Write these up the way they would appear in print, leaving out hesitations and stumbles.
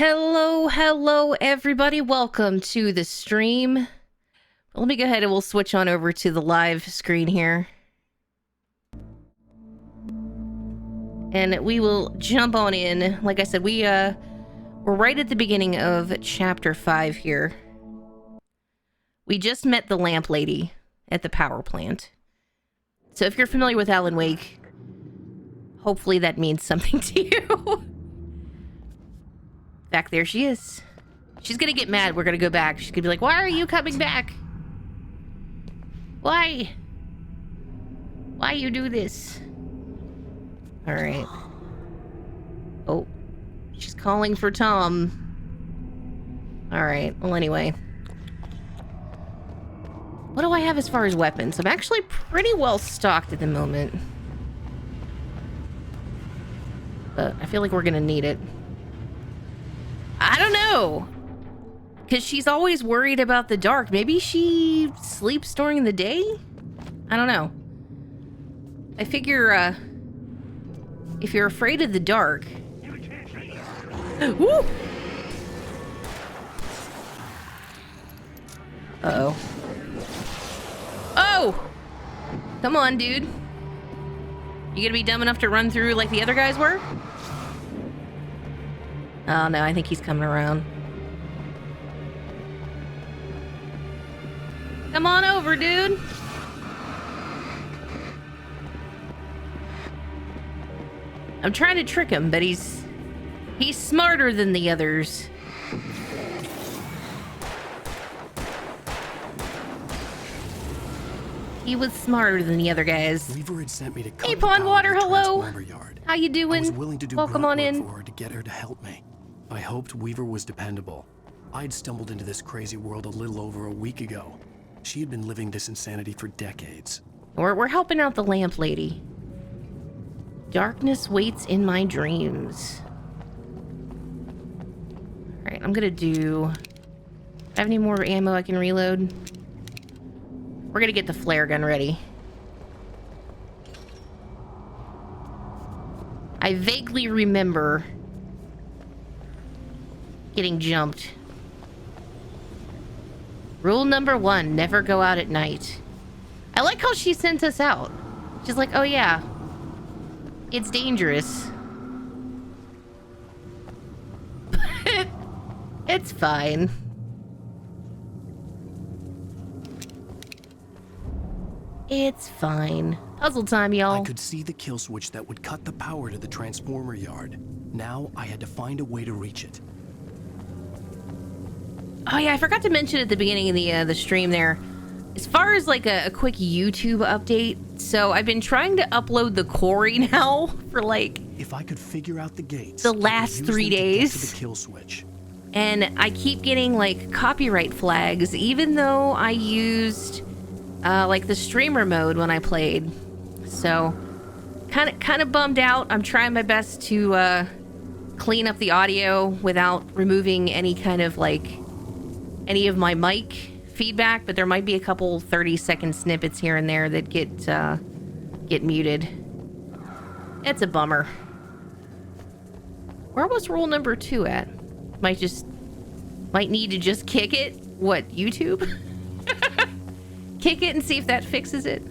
Hello, everybody. Welcome to the stream. Let me go ahead and we'll switch on over to the live screen here. And we will jump on in. Like I said, we're right at the beginning of Chapter 5 here. We just met the lamp lady at the power plant. So if you're familiar with Alan Wake, hopefully that means something to you. Back there she is. She's gonna get mad. We're gonna go back. She's gonna be like, why are you coming back? Why? Why you do this? Alright. Oh. She's calling for Tom. Alright. Well, anyway. What do I have as far as weapons? I'm actually pretty well stocked at the moment. But I feel like we're gonna need it. I don't know. Because she's always worried about the dark. Maybe she sleeps during the day? I don't know. I figure, if you're afraid of the dark... Woo! Uh-oh. Oh! Come on, dude. You gonna be dumb enough to run through like the other guys were? Oh, no, I think he's coming around. Come on over, dude. I'm trying to trick him, but he's smarter than the others. He was smarter than the other guys. Weaver had sent me to hey, Pondwater, hello. How you doing? I was willing to do welcome on in. For her to get her to help me. I hoped Weaver was dependable. I'd stumbled into this crazy world a little over a week ago. She had been living this insanity for decades. We're helping out the lamp lady. Darkness waits in my dreams. Alright, I'm gonna do... have any more ammo I can reload? We're gonna get the flare gun ready. I vaguely remember getting jumped. Rule number 1, never go out at night. I like how she sent us out. She's like, oh yeah, it's dangerous. It's fine. It's fine. Puzzle time, y'all. I could see the kill switch that would cut the power to the transformer yard. Now I had to find a way to reach it. Oh yeah, I forgot to mention at the beginning of the stream there, as far as like a quick YouTube update, so I've been trying to upload the quarry now for like... if I could figure out the gates... the last 3 days. To the kill switch. And I keep getting like copyright flags, even though I used like the streamer mode when I played. So, kind of bummed out. I'm trying my best to clean up the audio without removing any kind of like... any of my mic feedback, but there might be a couple 30-second snippets here and there that get muted. It's a bummer. Where was rule number 2 at? Might need to just kick it. What, YouTube? Kick it and see if that fixes it.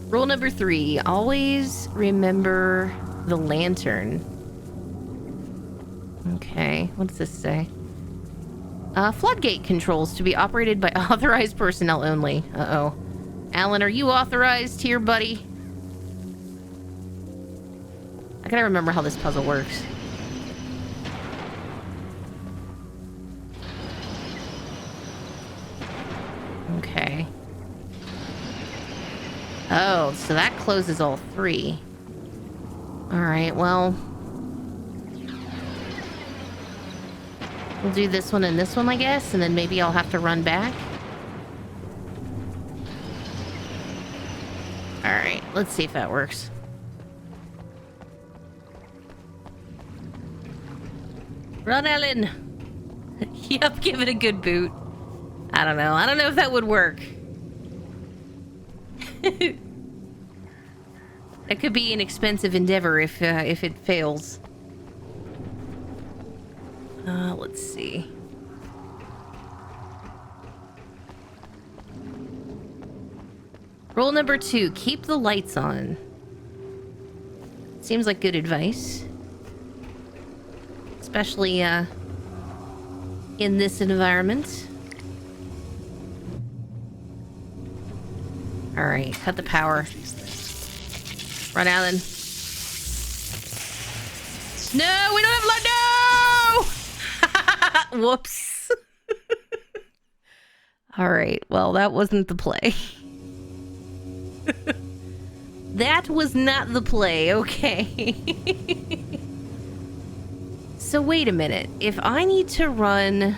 Rule number 3, always remember the lantern. Okay, what does this say? Floodgate controls to be operated by authorized personnel only. Uh-oh. Alan, are you authorized here, buddy? I gotta remember how this puzzle works. Okay. Oh, so that closes all 3. Alright, well... we'll do this one and this one, I guess, and then maybe I'll have to run back. Alright, let's see if that works. Run, Ellen! Yep, give it a good boot. I don't know. I don't know if that would work. It could be an expensive endeavor if it fails. Let's see. Rule number 2, keep the lights on. Seems like good advice. Especially, in this environment. Alright, cut the power. Run, Alan. No, we don't have light. No! Whoops. Alright, well, that wasn't the play. That was not the play, okay. So wait a minute. If I need to run...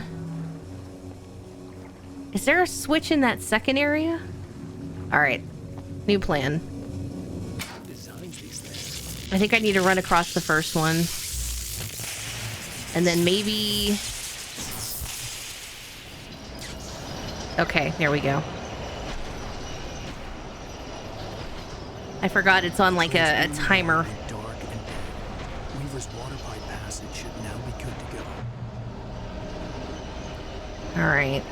Is there a switch in that second area? Alright. New plan. I think I need to run across the first one. And then maybe... Okay, there we go. I forgot it's on like a timer. Dark and dead. Weaver's water pipe passage should now be good to go. Alright.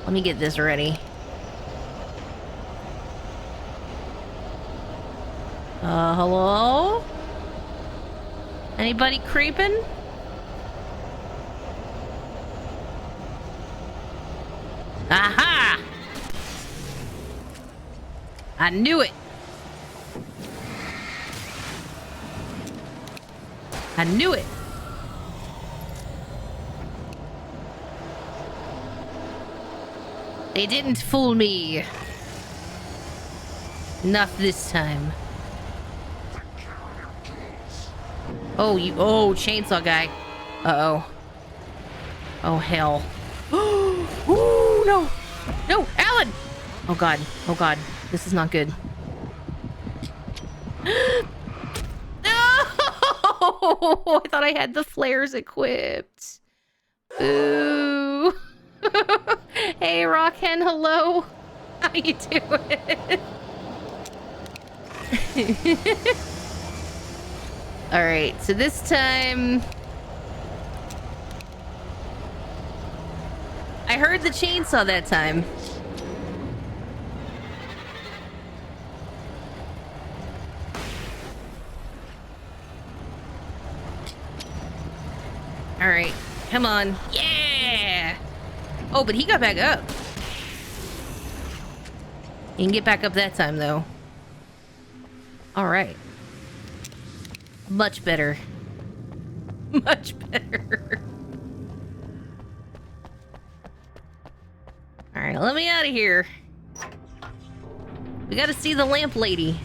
Let me get this ready. Hello? Anybody creeping? Aha! I knew it! I knew it! They didn't fool me. Enough this time. Oh, chainsaw guy. Uh-oh. Oh, hell. Ooh, no! No, Alan! Oh, God. Oh, God. This is not good. No! I thought I had the flares equipped. Ooh. Hey, Rockhen, hello. How you doing? Alright, so this time... I heard the chainsaw that time. Alright, come on. Yeah! Oh, but he got back up. He can get back up that time, though. Alright. Much better. Much better. Alright, let me out of here. We gotta see the lamp lady.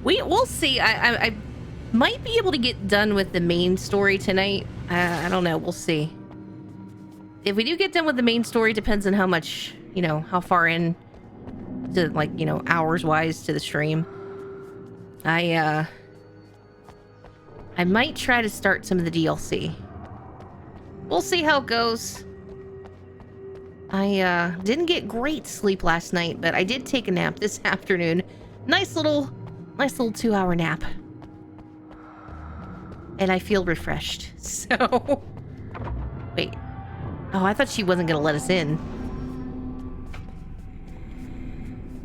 We'll see. I might be able to get done with the main story tonight. I don't know. We'll see. If we do get done with the main story, depends on how much, you know, how far in to, like, you know, hours-wise to the stream. I might try to start some of the DLC. We'll see how it goes. I didn't get great sleep last night, but I did take a nap this afternoon. Nice little 2-hour nap. And I feel refreshed. So, wait. Oh, I thought she wasn't gonna let us in.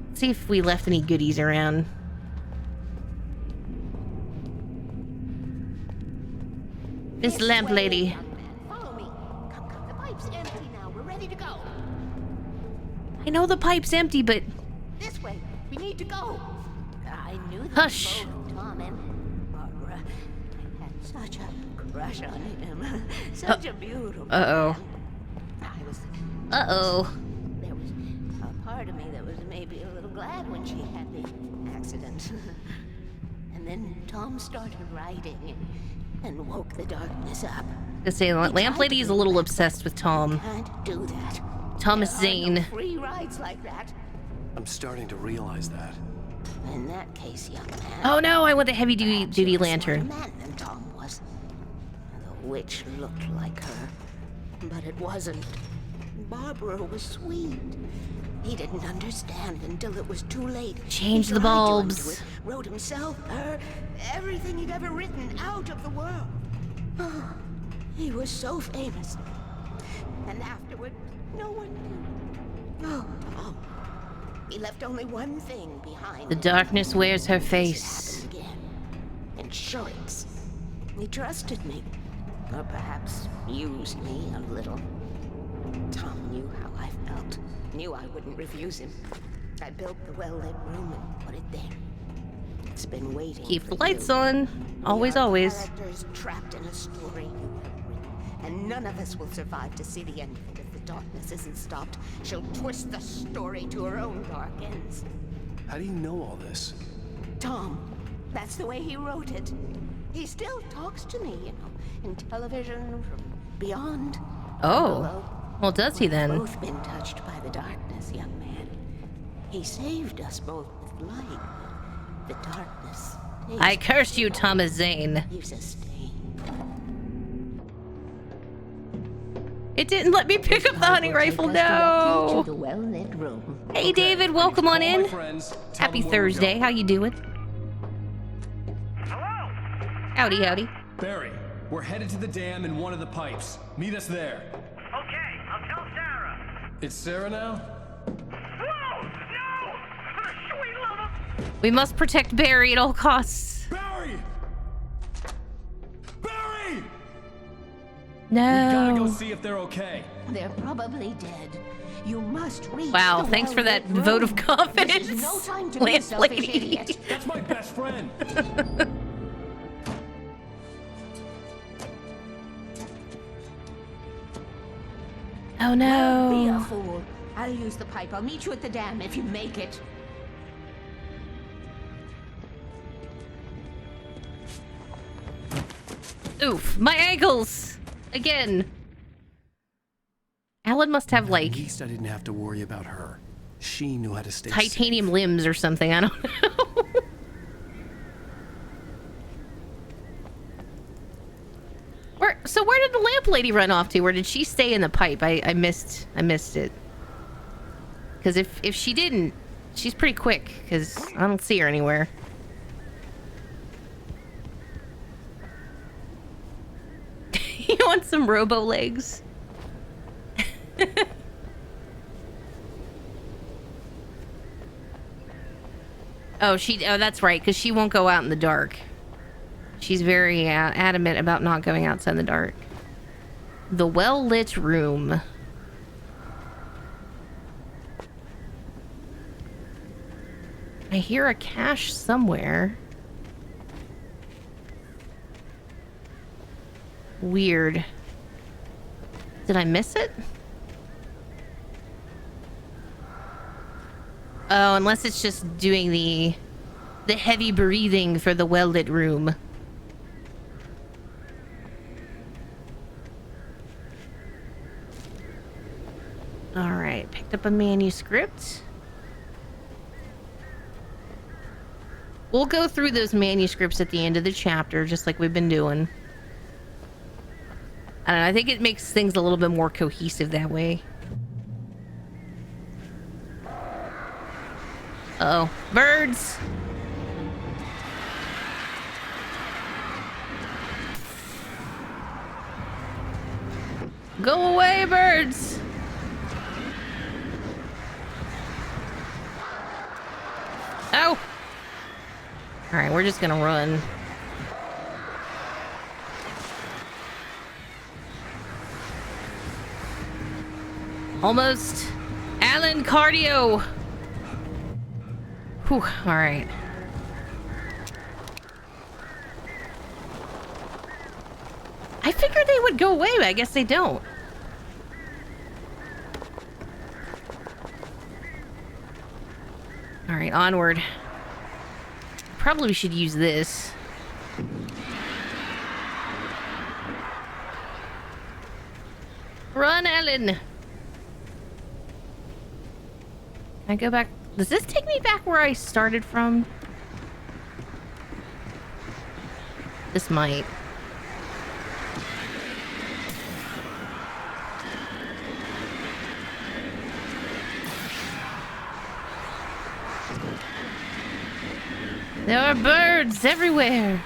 Let's see if we left any goodies around. Miss Lamp Lady. Follow me. Come. The pipe's empty now. We're ready to go. I know the pipe's empty, but... This way. We need to go. I knew that. Hush. Tom and Barbara. I had such a crush on him. Such a beautiful Uh-oh. man. I was... Uh-oh. There was a part of me that was maybe a little glad when she had the accident. And then Tom started writing and woke the darkness up. I say, Lamp Lady is a little obsessed with Tom. Can't do that. Thomas There are no Zane. free rides like that. I'm starting to realize that. In that case, young man. Oh no, I want the heavy duty You're a lantern. smarter man than Tom was. The witch looked like her, but it wasn't. Barbara was sweet. He didn't understand until it was too late. Change He the tried to bulbs. undo it, wrote himself, her, everything he'd ever written out of the world. Oh, he was so famous. And afterward, no one knew. Oh, Tom. He left only one thing behind. The darkness wears her It face. happened again. Insurance. He trusted me. Or perhaps used me a little. Tom knew how I felt. Knew I wouldn't refuse him. I built the well-lit room and put it there. It's been waiting. Keep the for lights you. on. Always, We are always. Characters trapped in a story you have written, and none of us will survive to see the end of it if the darkness isn't stopped. She'll twist the story to her own dark ends. How do you know all this? Tom, that's the way he wrote it. He still talks to me, you know, in television, from beyond. Oh. Although, Well, does he we've then? both been touched by the darkness, young man. He saved us both with light. The darkness. I curse you, Thomas Zane. Leaves a stain. It didn't let me pick up the hunting rifle. No. The well-lit room. Hey, David, welcome on in. Happy Thursday. How you doing? Hello? Howdy, howdy. Barry, we're headed to the dam in one of the pipes. Meet us there. Okay, I'll tell Sarah. It's Sarah now? Whoa! No! For the sweet love of... We must protect Barry at all costs. Barry! Barry! No. We gotta go see if they're okay. They're probably dead. You must reach Wow, the thanks for that well-lit vote of room. confidence, This is no time to be a selfish landlady. idiot. That's my best friend. Oh Don't be a no. fool. I'll use the pipe. I'll meet you at the dam if you make it. Oof, my ankles! Again. Alan must have, At like, least I didn't have to worry about her. She knew how to stay titanium safe. limbs or something. I don't know. Where did the lamp lady run off to? Or did she stay in the pipe? I missed it. Because if she didn't, she's pretty quick. Because I don't see her anywhere. You want some robo legs? Oh, that's right, because she won't go out in the dark. She's very adamant about not going outside in the dark. The well-lit room. I hear a cache somewhere. Weird. Did I miss it? Oh, unless it's just doing the heavy breathing for the well-lit room. Alright, picked up a manuscript. We'll go through those manuscripts at the end of the chapter, just like we've been doing. I don't know, I think it makes things a little bit more cohesive that way. Uh-oh. Birds! Go away, birds! Oh! Alright, we're just gonna run. Almost. Alan, cardio! Whew, alright. I figured they would go away, but I guess they don't. Alright, onward. Probably should use this. Run, Ellen! Can I go back? Does this take me back where I started from? This might. There are birds everywhere.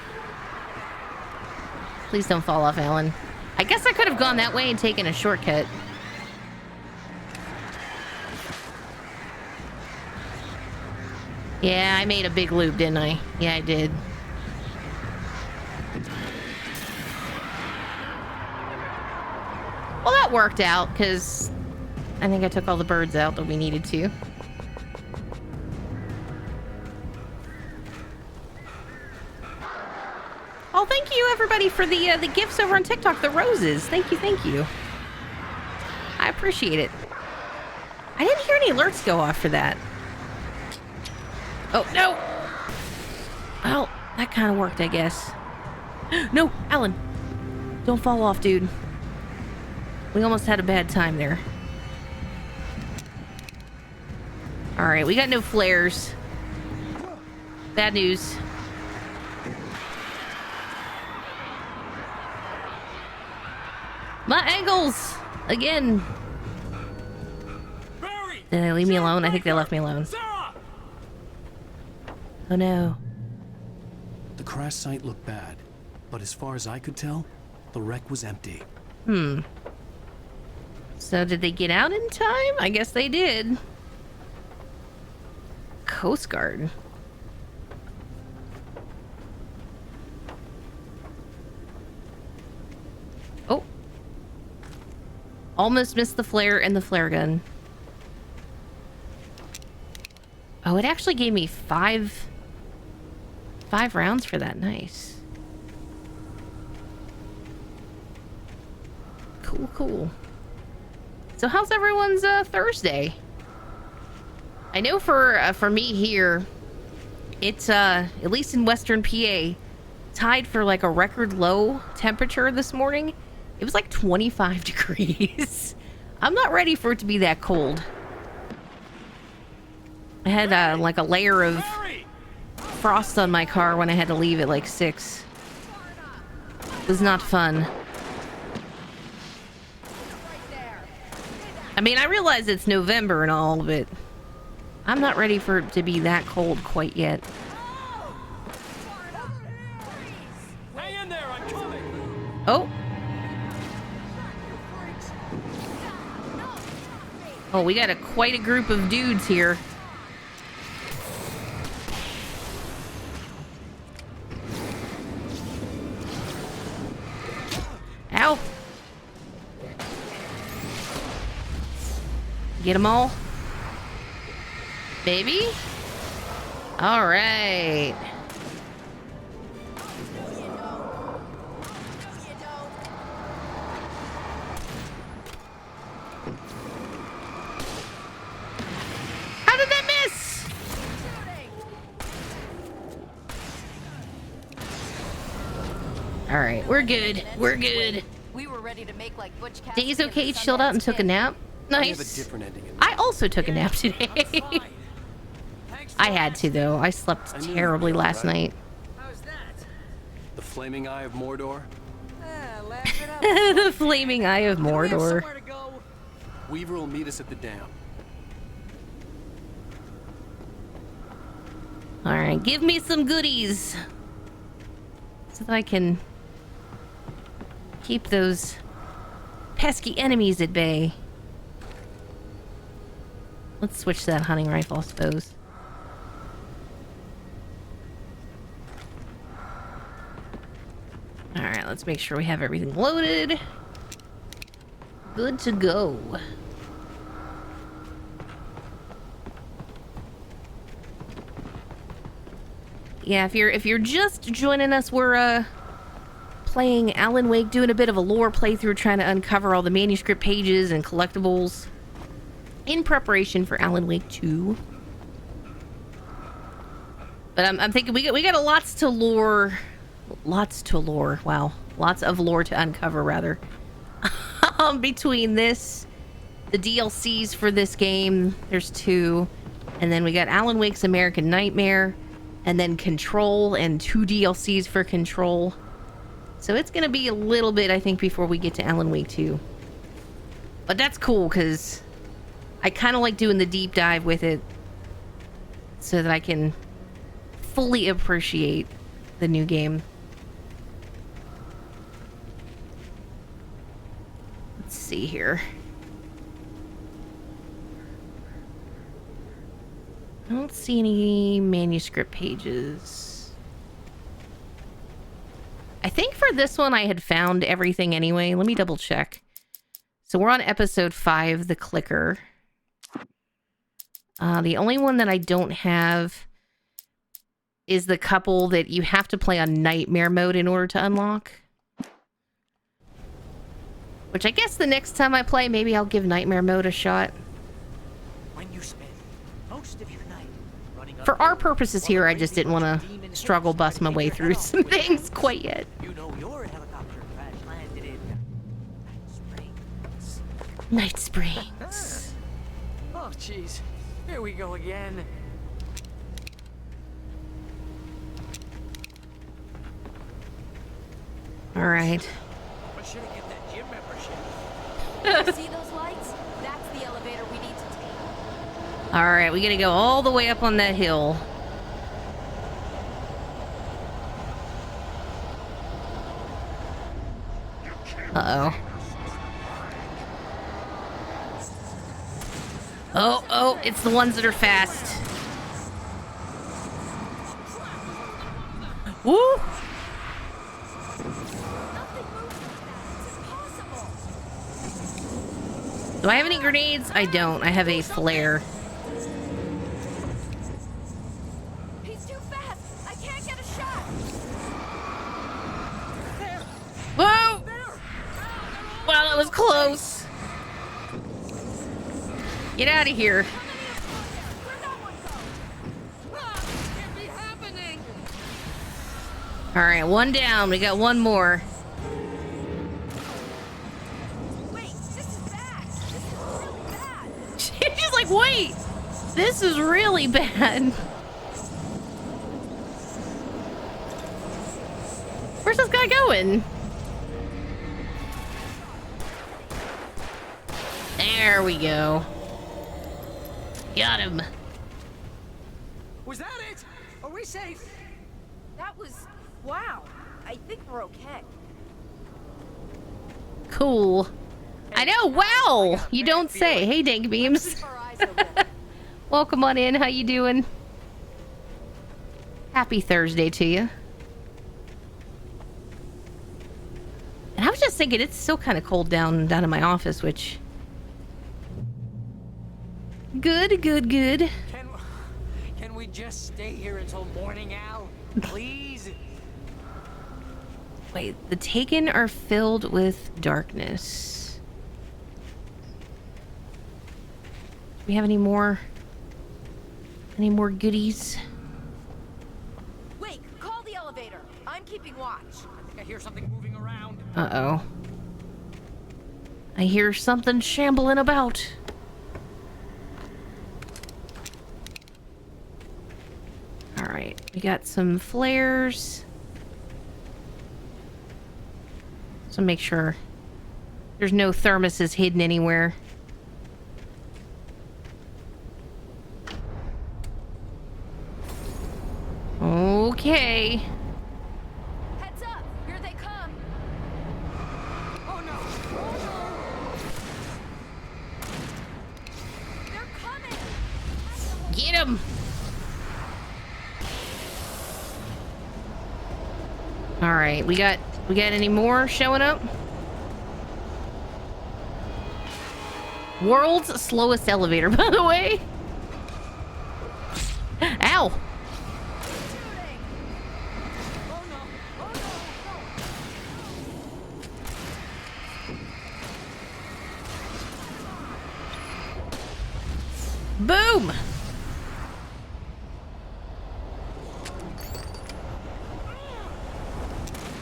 Please don't fall off, Alan. I guess I could have gone that way and taken a shortcut. Yeah, I made a big loop, didn't I? Yeah, I did. Well, that worked out, because I think I took all the birds out that we needed to. Oh, thank you, everybody, for the gifts over on TikTok, the roses. Thank you, thank you. I appreciate it. I didn't hear any alerts go off for that. Oh, no! Well, that kind of worked, I guess. No, Alan! Don't fall off, dude. We almost had a bad time there. Alright, we got no flares. Bad news. My ankles! Again! Did they leave me alone? I think they left me alone. Oh no. The crash site looked bad, but as far as I could tell, the wreck was empty. So did they get out in time? I guess they did. Coast Guard. Oh. Almost missed the flare and the flare gun. Oh, it actually gave me five rounds for that. Nice. Cool, cool. So how's everyone's Thursday? I know for me here, it's at least in Western PA, tied for like a record low temperature this morning. It was like 25 degrees. I'm not ready for it to be that cold. I had like a layer of frost on my car when I had to leave at like 6. It was not fun. I mean, I realize it's November and all, but I'm not ready for it to be that cold quite yet. Hang in there, I'm coming. Oh. Oh, we got quite a group of dudes here. Ow. Get them all? Baby? All right. How did that miss? All right, we're good. We're good. We were ready to make like Butch Days okay, chilled out and took a nap. I have a Nice. different ending in I also took a nap today. I had to, though. I slept I knew terribly you'd be last alright. night. How's that? the flaming eye of Mordor. Laugh it up. The flaming eye of We have Mordor. somewhere to go. Weaver will meet us at the dam. Alright, give me some goodies. So that I can keep those pesky enemies at bay. Let's switch to that hunting rifle, I suppose. Alright, let's make sure we have everything loaded. Good to go. Yeah, if you're just joining us, we're playing Alan Wake, doing a bit of a lore playthrough, trying to uncover all the manuscript pages and collectibles in preparation for Alan Wake 2. But I'm thinking we got a lots to lore. Wow, lots of lore to uncover rather. Between this, the DLCs for this game, there's 2, and then we got Alan Wake's American Nightmare, and then Control, and 2 DLCs for Control. So it's gonna be a little bit, I think, before we get to Alan Wake 2. But that's cool, because I kind of like doing the deep dive with it so that I can fully appreciate the new game. see here. I don't see any manuscript pages. I think for this one I had found everything anyway. Let me double check. So we're on episode 5, The Clicker. The only one that I don't have is the couple that you have to play on nightmare mode in order to unlock. Which I guess the next time I play, maybe I'll give nightmare mode a shot. When you spend most of your night running up For our purposes here, I just didn't want to struggle bust my way through some things quite yet. You know your helicopter crash landed in Night Springs. Night Springs. Oh, jeez. Here we go again. All right. I should get that gym membership. See those lights? That's the elevator we need to take. All right, we got to go all the way up on that hill. Uh-oh. Oh, it's the ones that are fast. Woo! Do I have any grenades? I don't. I have a flare. He's too fast. I can't get a shot. Whoa! Well, it was close. Get out of here. All right, one down. We got one more. Wait, this is bad. This is really bad. She's like, wait, this is really bad. Where's this guy going? There we go. Got him. Was that it? Are we safe? That was... wow. I think we're okay. Cool. I know. Wow. You don't say. Hey, Dank Beams. Keep our eyes open. Welcome on in. How you doing? Happy Thursday to you. And I was just thinking, it's still kind of cold down in my office, which... Good. Can we just stay here until morning, Al? Please? Wait, the Taken are filled with darkness. Do we have any more goodies? Wait, call the elevator. I'm keeping watch. I think I hear something moving around. Uh-oh. I hear something shambling about. Alright, we got some flares. So make sure there's no thermoses hidden anywhere. Okay. Heads up. Here they come. Oh no! Oh They're coming. Get him! Alright, we got any more showing up? World's slowest elevator, by the way. Ow! Shooting. Oh no. Oh no. Boom!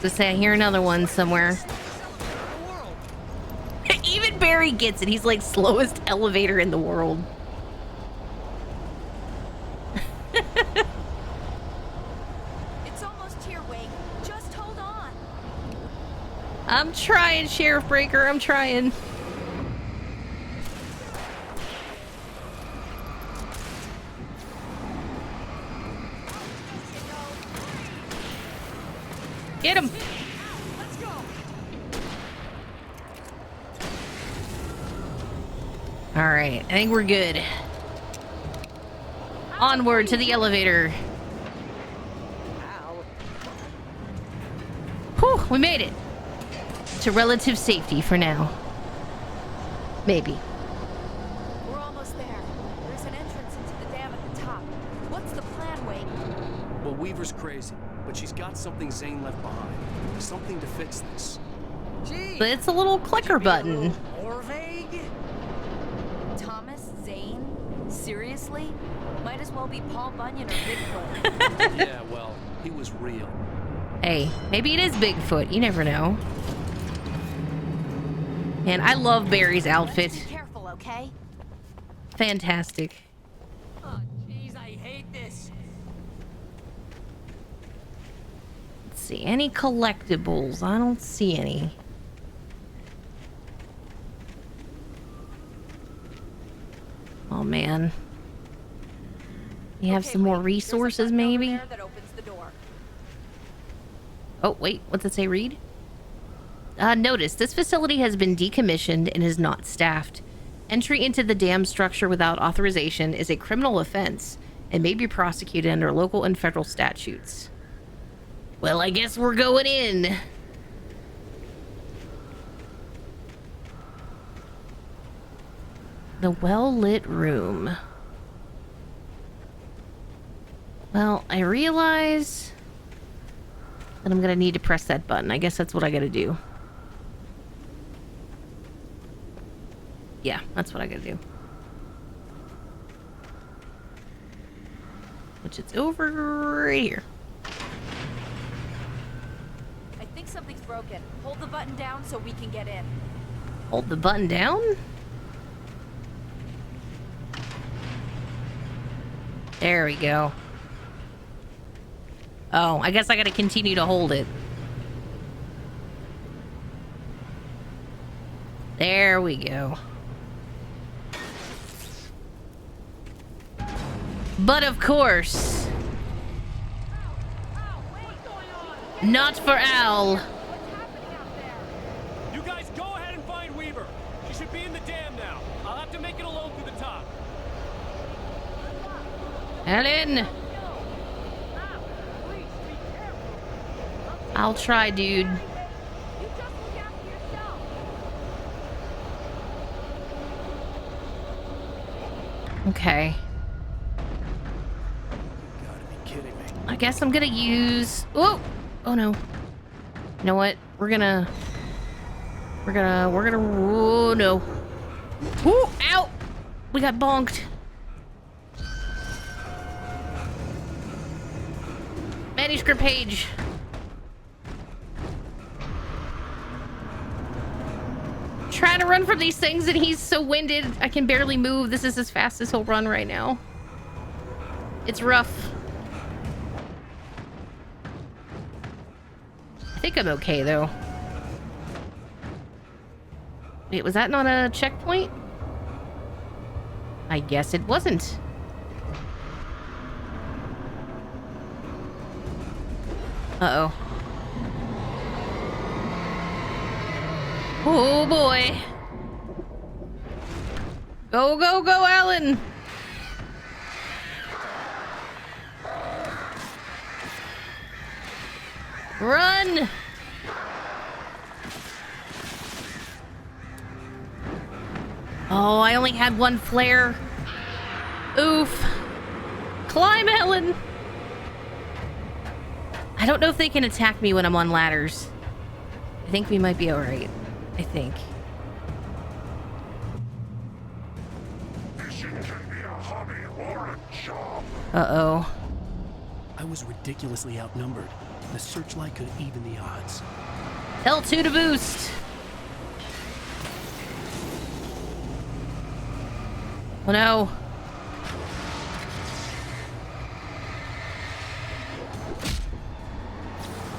To say I hear another one somewhere. Even Barry gets it. He's like slowest elevator in the world. It's almost here, Wake. Just hold on. I'm trying, Sheriff Breaker. I'm trying. Get him! Alright, I think we're good. Onward to the elevator. Whew, we made it. To relative safety for now. Maybe. We're almost there. There's an entrance into the dam at the top. What's the plan, Wake? Well, Weaver's crazy, but she's got something Zane left behind. Something to fix this. Gee, But it's a little clicker button. more vague? Thomas Zane? Seriously? Might as well be Paul Bunyan or Bigfoot. Yeah, well, he was real. Hey, maybe it is Bigfoot. You never know. And I love Barry's outfit. Be careful, okay? Fantastic. Oh, jeez, I hate this. Let's see. Any collectibles? I don't see any. Oh, man. You have Okay, some more Wake, there's a resources, button over maybe? there that opens the door. Oh, wait. What's it say, read? Notice, this facility has been decommissioned and is not staffed. Entry into the dam structure without authorization is a criminal offense and may be prosecuted under local and federal statutes. Well, I guess we're going in. The well-lit room. Well, I realize that I'm gonna need to press that button. I guess that's what I gotta do. Yeah, that's what I gotta do. Which it's over right here. I think something's broken. Hold the button down so we can get in. Hold the button down? There we go. Oh, I guess I gotta continue to hold it. There we go. But of course, not for Al. You guys go ahead and find Weaver. She should be in the dam now. I'll have to make it alone through the top. Alan! I'll try, dude. You just look after yourself. Okay. Gotta be kidding me. I guess I'm gonna use... Oh! Oh no. You know what? We're gonna... Oh no. Ooh! Ow! We got bonked. Manuscript page. Trying to run from these things and he's so winded I can barely move. This is as fast as he'll run right now. It's rough. I think I'm okay though. Wait, was that not a checkpoint? I guess it wasn't. Uh-oh. Oh boy. Go, go, go, Alan! Run! Oh, I only had one flare. Oof. Climb, Alan! I don't know if they can attack me when I'm on ladders. I think we might be alright. I think. Uh-oh. I was ridiculously outnumbered. The searchlight could even the odds. L2 to boost. Oh no.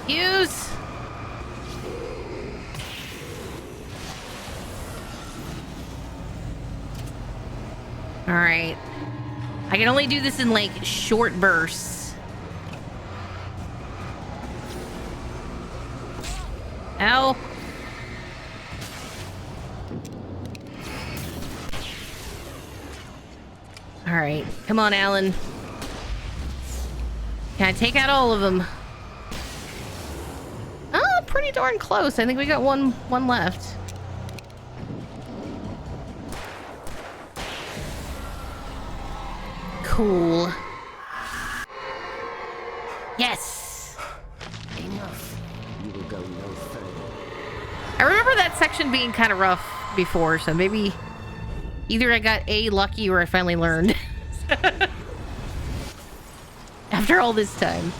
Use. All right. I can only do this in like short bursts. Ow. right. Come on, Alan. Can I take out all of them? Oh, pretty darn close. I think we got one left. Cool. Yes! Enough. You will go no further. I remember that section being kind of rough before, so maybe either I got lucky or I finally learned. After all this time.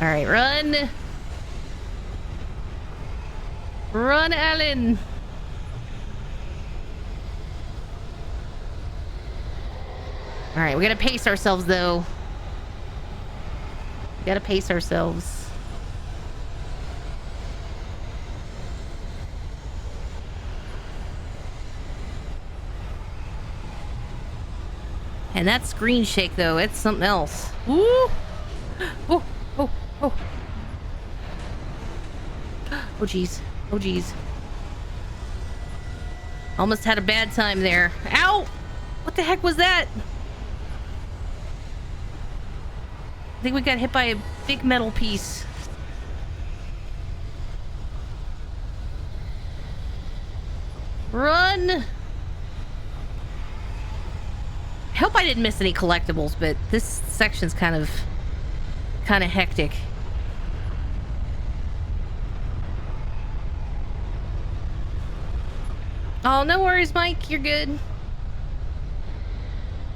Alright, run! Run, Alan! Alright, we gotta pace ourselves, though. We gotta pace ourselves. And that screen shake, though, it's something else. Woo! Oh, oh, oh. Oh, jeez. Oh, jeez. Almost had a bad time there. Ow! What the heck was that? I think we got hit by a big metal piece. Run! I hope I didn't miss any collectibles, but this section's kind of hectic. Oh, no worries, Mike. You're good.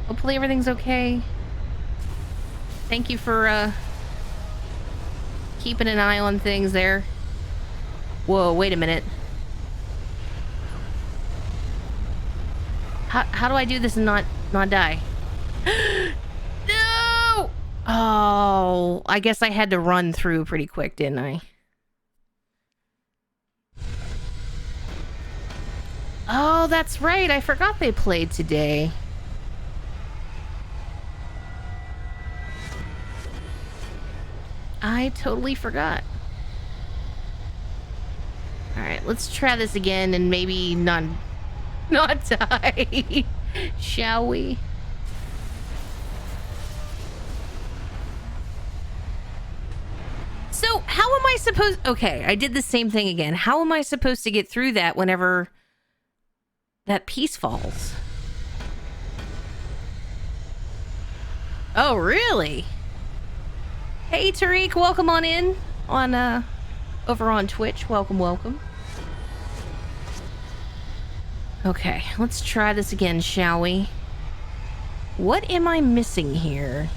Hopefully everything's okay. Thank you for keeping an eye on things there. Whoa, wait a minute. How do I do this and not die? No! Oh, I guess I had to run through pretty quick, didn't I? Oh, that's right. I forgot they played today. I totally forgot. Alright, let's try this again and maybe not die. Shall we? So, how am I supposed... Okay, I did the same thing again. How am I supposed to get through that whenever that piece falls? Oh, really? Hey, Tariq, welcome on in on over on Twitch. Welcome, welcome. Okay, let's try this again, shall we? What am I missing here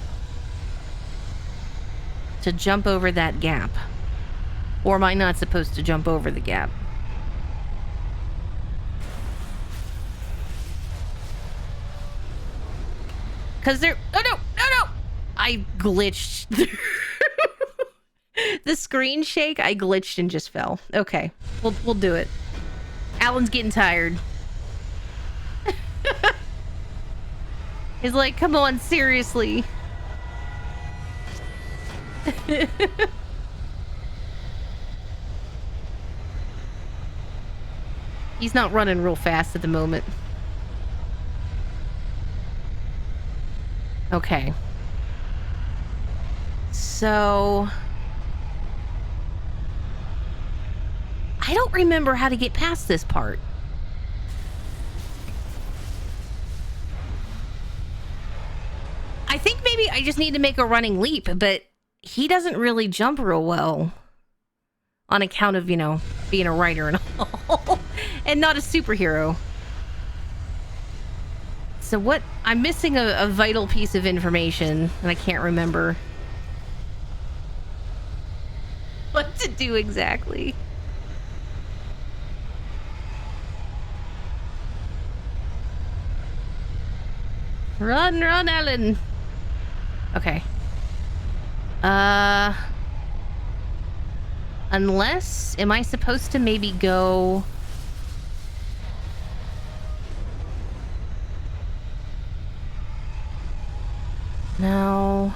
to jump over that gap? Or am I not supposed to jump over the gap? Because there... Oh, no! No, no! I glitched through... The screen shake, I glitched and just fell. Okay, we'll do it. Alan's getting tired. He's like, come on, seriously. He's not running real fast at the moment. Okay. So... I don't remember how to get past this part. I think maybe I just need to make a running leap, but he doesn't really jump real well. On account of, you know, being a writer and all. And not a superhero. So what? I'm missing a vital piece of information, and I can't remember what to do exactly. Run, run, Alan. Okay. Unless, am I supposed to maybe go... No.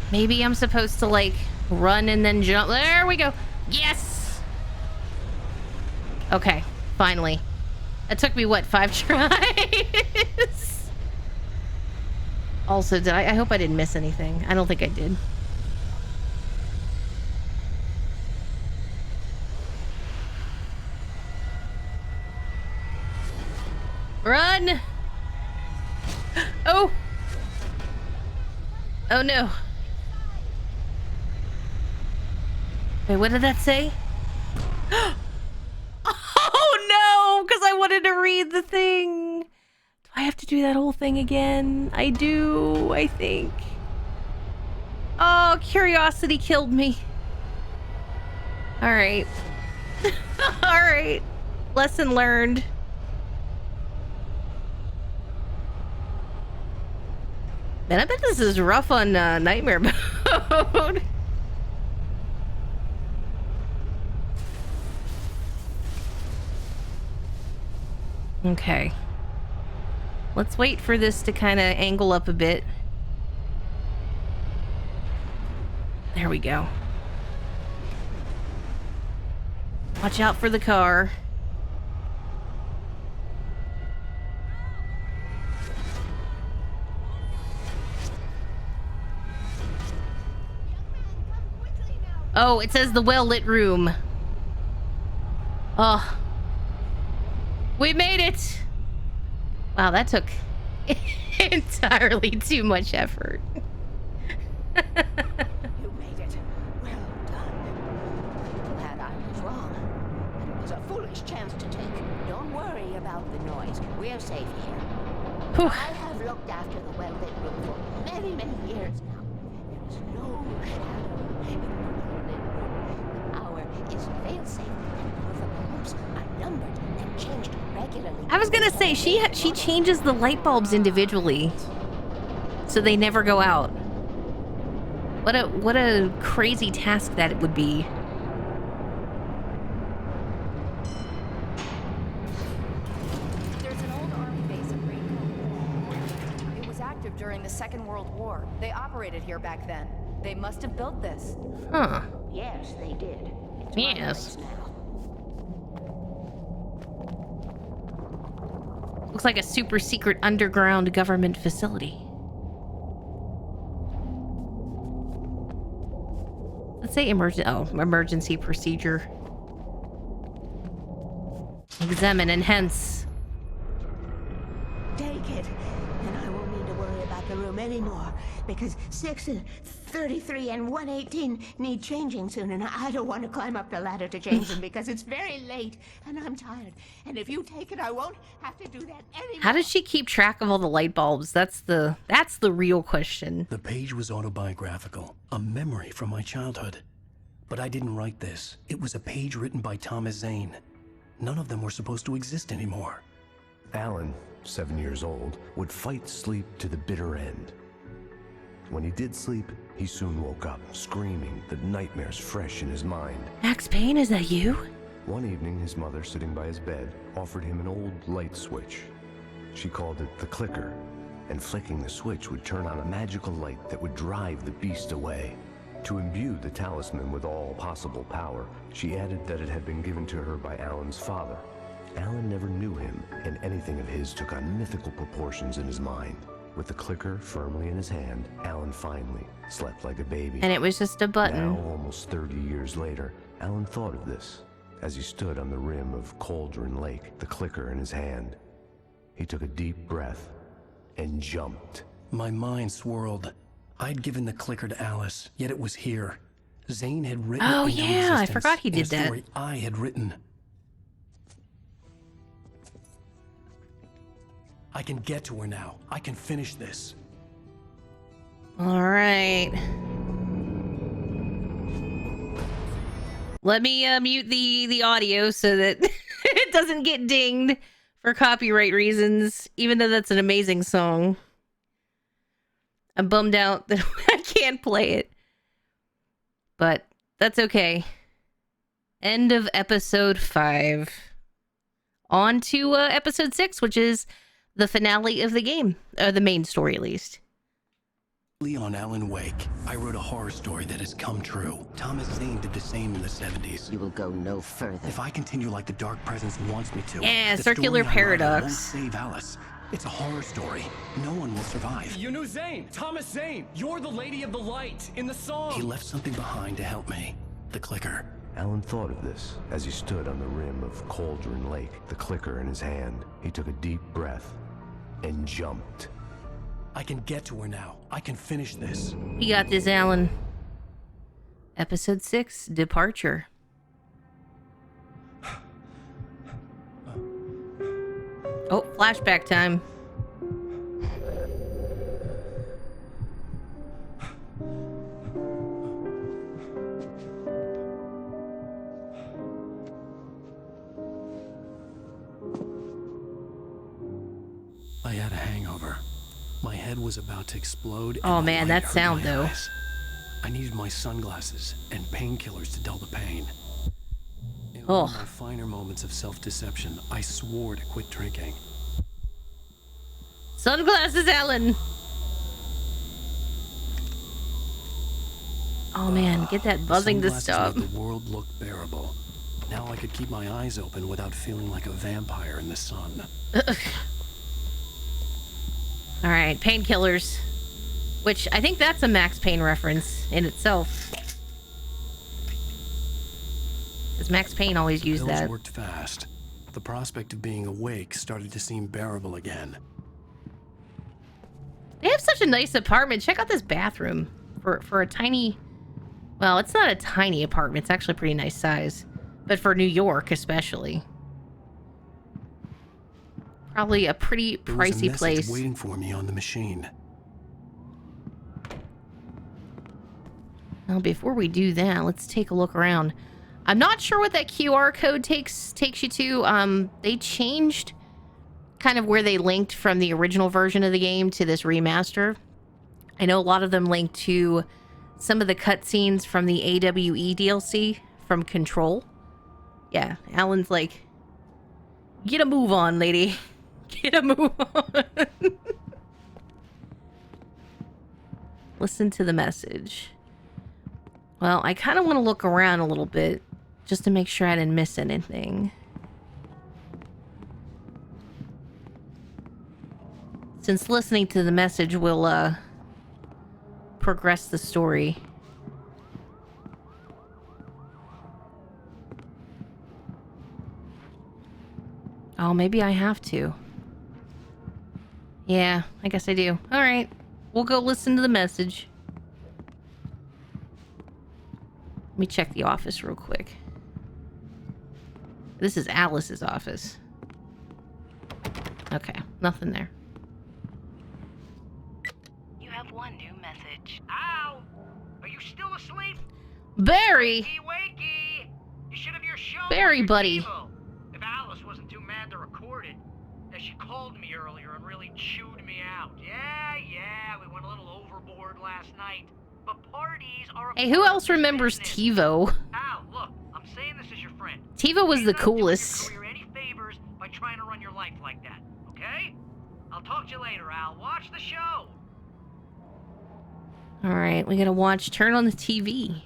Maybe I'm supposed to, like, run and then jump. There we go. Yes! Okay, finally. That took me, what, 5 tries? Also, I hope I didn't miss anything. I don't think I did. Run! Oh! Oh no. Wait, what did that say? Oh no! Because I wanted to read the thing. Do I have to do that whole thing again? I do, I think. Oh, curiosity killed me. Alright. Alright. Lesson learned. Man, I bet this is rough on Nightmare mode. Okay. Let's wait for this to kind of angle up a bit. There we go. Watch out for the car. Oh, it says the well-lit room. Oh. We made it! Wow, that took entirely too much effort. You made it. Well done. Glad I was wrong. It was a foolish chance to take. Don't worry about the noise. We're safe here. Whew. I have looked after the well-lit room for many, many years now. There is no shadow in the well-lit room. The hour is fail-safe, and all of the bulbs are numbered and changed regularly. I was gonna say, she changes the light bulbs individually, so they never go out. What a crazy task that it would be. There's an old army base at Green. It was active during the Second World War. They operated here back then. They must have built this. Huh. Yes, they did. It's Yes. my place now. Looks like a super secret underground government facility. Let's say emergency procedure. Examine and hence. Take it, and I won't need to worry about the room anymore, because 6 and 33 and 118 need changing soon, and I don't want to climb up the ladder to change them because it's very late, and I'm tired. And if you take it, I won't have to do that anymore. How does she keep track of all the light bulbs? That's the real question. The page was autobiographical, a memory from my childhood. But I didn't write this. It was a page written by Thomas Zane. None of them were supposed to exist anymore. Alan, 7 years old, would fight sleep to the bitter end. When he did sleep, he soon woke up, screaming, the nightmares fresh in his mind. Max Payne, is that you? One evening, his mother, sitting by his bed, offered him an old light switch. She called it the clicker, and flicking the switch would turn on a magical light that would drive the beast away. To imbue the talisman with all possible power, she added that it had been given to her by Alan's father. Alan never knew him, and anything of his took on mythical proportions in his mind. With the clicker firmly in his hand, Alan finally slept like a baby. And it was just a button. Now, almost 30 years later, Alan thought of this as he stood on the rim of Cauldron Lake, the clicker in his hand. He took a deep breath and jumped. My mind swirled. I'd given the clicker to Alice, yet it was here. Zane had written Oh, it into yeah, I existence forgot he in a did that. story I had written. I can get to her now. I can finish this. All right. Let me mute the audio so that it doesn't get dinged for copyright reasons, even though that's an amazing song. I'm bummed out that I can't play it. But that's okay. End of episode 5. On to episode 6, which is the finale of the game. The main story, at least. On Alan Wake, I wrote a horror story that has come true. Thomas Zane did the same in the 70s. You will go no further. If I continue like the Dark Presence wants me to, Yeah, the circular story I write paradox. won't save Alice. It's a horror story. No one will survive. You knew Zane, Thomas Zane. You're the Lady of the Light in the song. He left something behind to help me. The clicker. Alan thought of this as he stood on the rim of Cauldron Lake, the clicker in his hand. He took a deep breath and jumped. I can get to her now. I can finish this. You got this, Alan. Episode 6, Departure. Oh, flashback time. I had a hangover. My head was about to explode. Oh, and the man, light that hurt sound, my though. eyes. I needed my sunglasses and painkillers to dull the pain. In one of my finer moments of self-deception, I swore to quit drinking. Sunglasses, Alan. Oh man, get that buzzing to Sunglasses stop. made the world look bearable. Now I could keep my eyes open without feeling like a vampire in the sun. All right, painkillers, which I think that's a Max Payne reference in itself, because Max Payne always used Pills that. worked fast. The prospect of being awake started to seem bearable again. They have such a nice apartment. Check out this bathroom for a tiny. Well, it's not a tiny apartment. It's actually a pretty nice size, but for New York especially. Probably a pretty There was a pricey message place. waiting for me on the machine. Well, before we do that, let's take a look around. I'm not sure what that QR code takes you to. They changed kind of where they linked from the original version of the game to this remaster. I know a lot of them link to some of the cutscenes from the AWE DLC from Control. Yeah, Alan's like, get a move on, lady. Get a move on. Listen to the message. Well, I kind of want to look around a little bit just to make sure I didn't miss anything. Since listening to the message will progress the story. Oh, maybe I have to. Yeah, I guess I do. All right, we'll go listen to the message. Let me check the office real quick. This is Alice's office. Okay, nothing there. You have one new message. Ow! Are you still asleep? Barry! Wakey, wakey! You should have your show. Barry, on your buddy. TiVo. If Alice wasn't too mad to record it, as she called me earlier and really chewed me out. Yeah, we went a little overboard last night. But parties are. Hey, who else remembers TiVo? Al, look, I'm saying this as your friend. TiVo was the Please don't do coolest. your career any favors by trying to run your life like that, okay? I'll talk to you later, Al. Watch the show. Alright, we gotta watch Turn on the TV.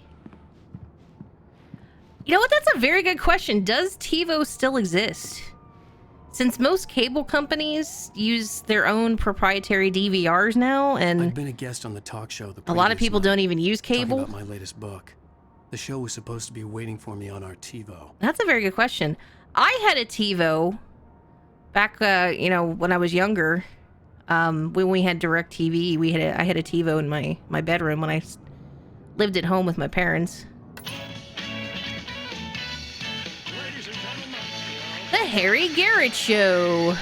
You know what? That's a very good question. Does TiVo still exist? Since most cable companies use their own proprietary DVRs now, I'd and been a guest on the talk show the a lot of previous people night, don't even use talking cable. about my latest book. The show was supposed to be waiting for me on our TiVo. That's a very good question. I had a TiVo back, when I was younger. When we had DirecTV, I had a TiVo in my bedroom when I lived at home with my parents. The Harry Garrett Show.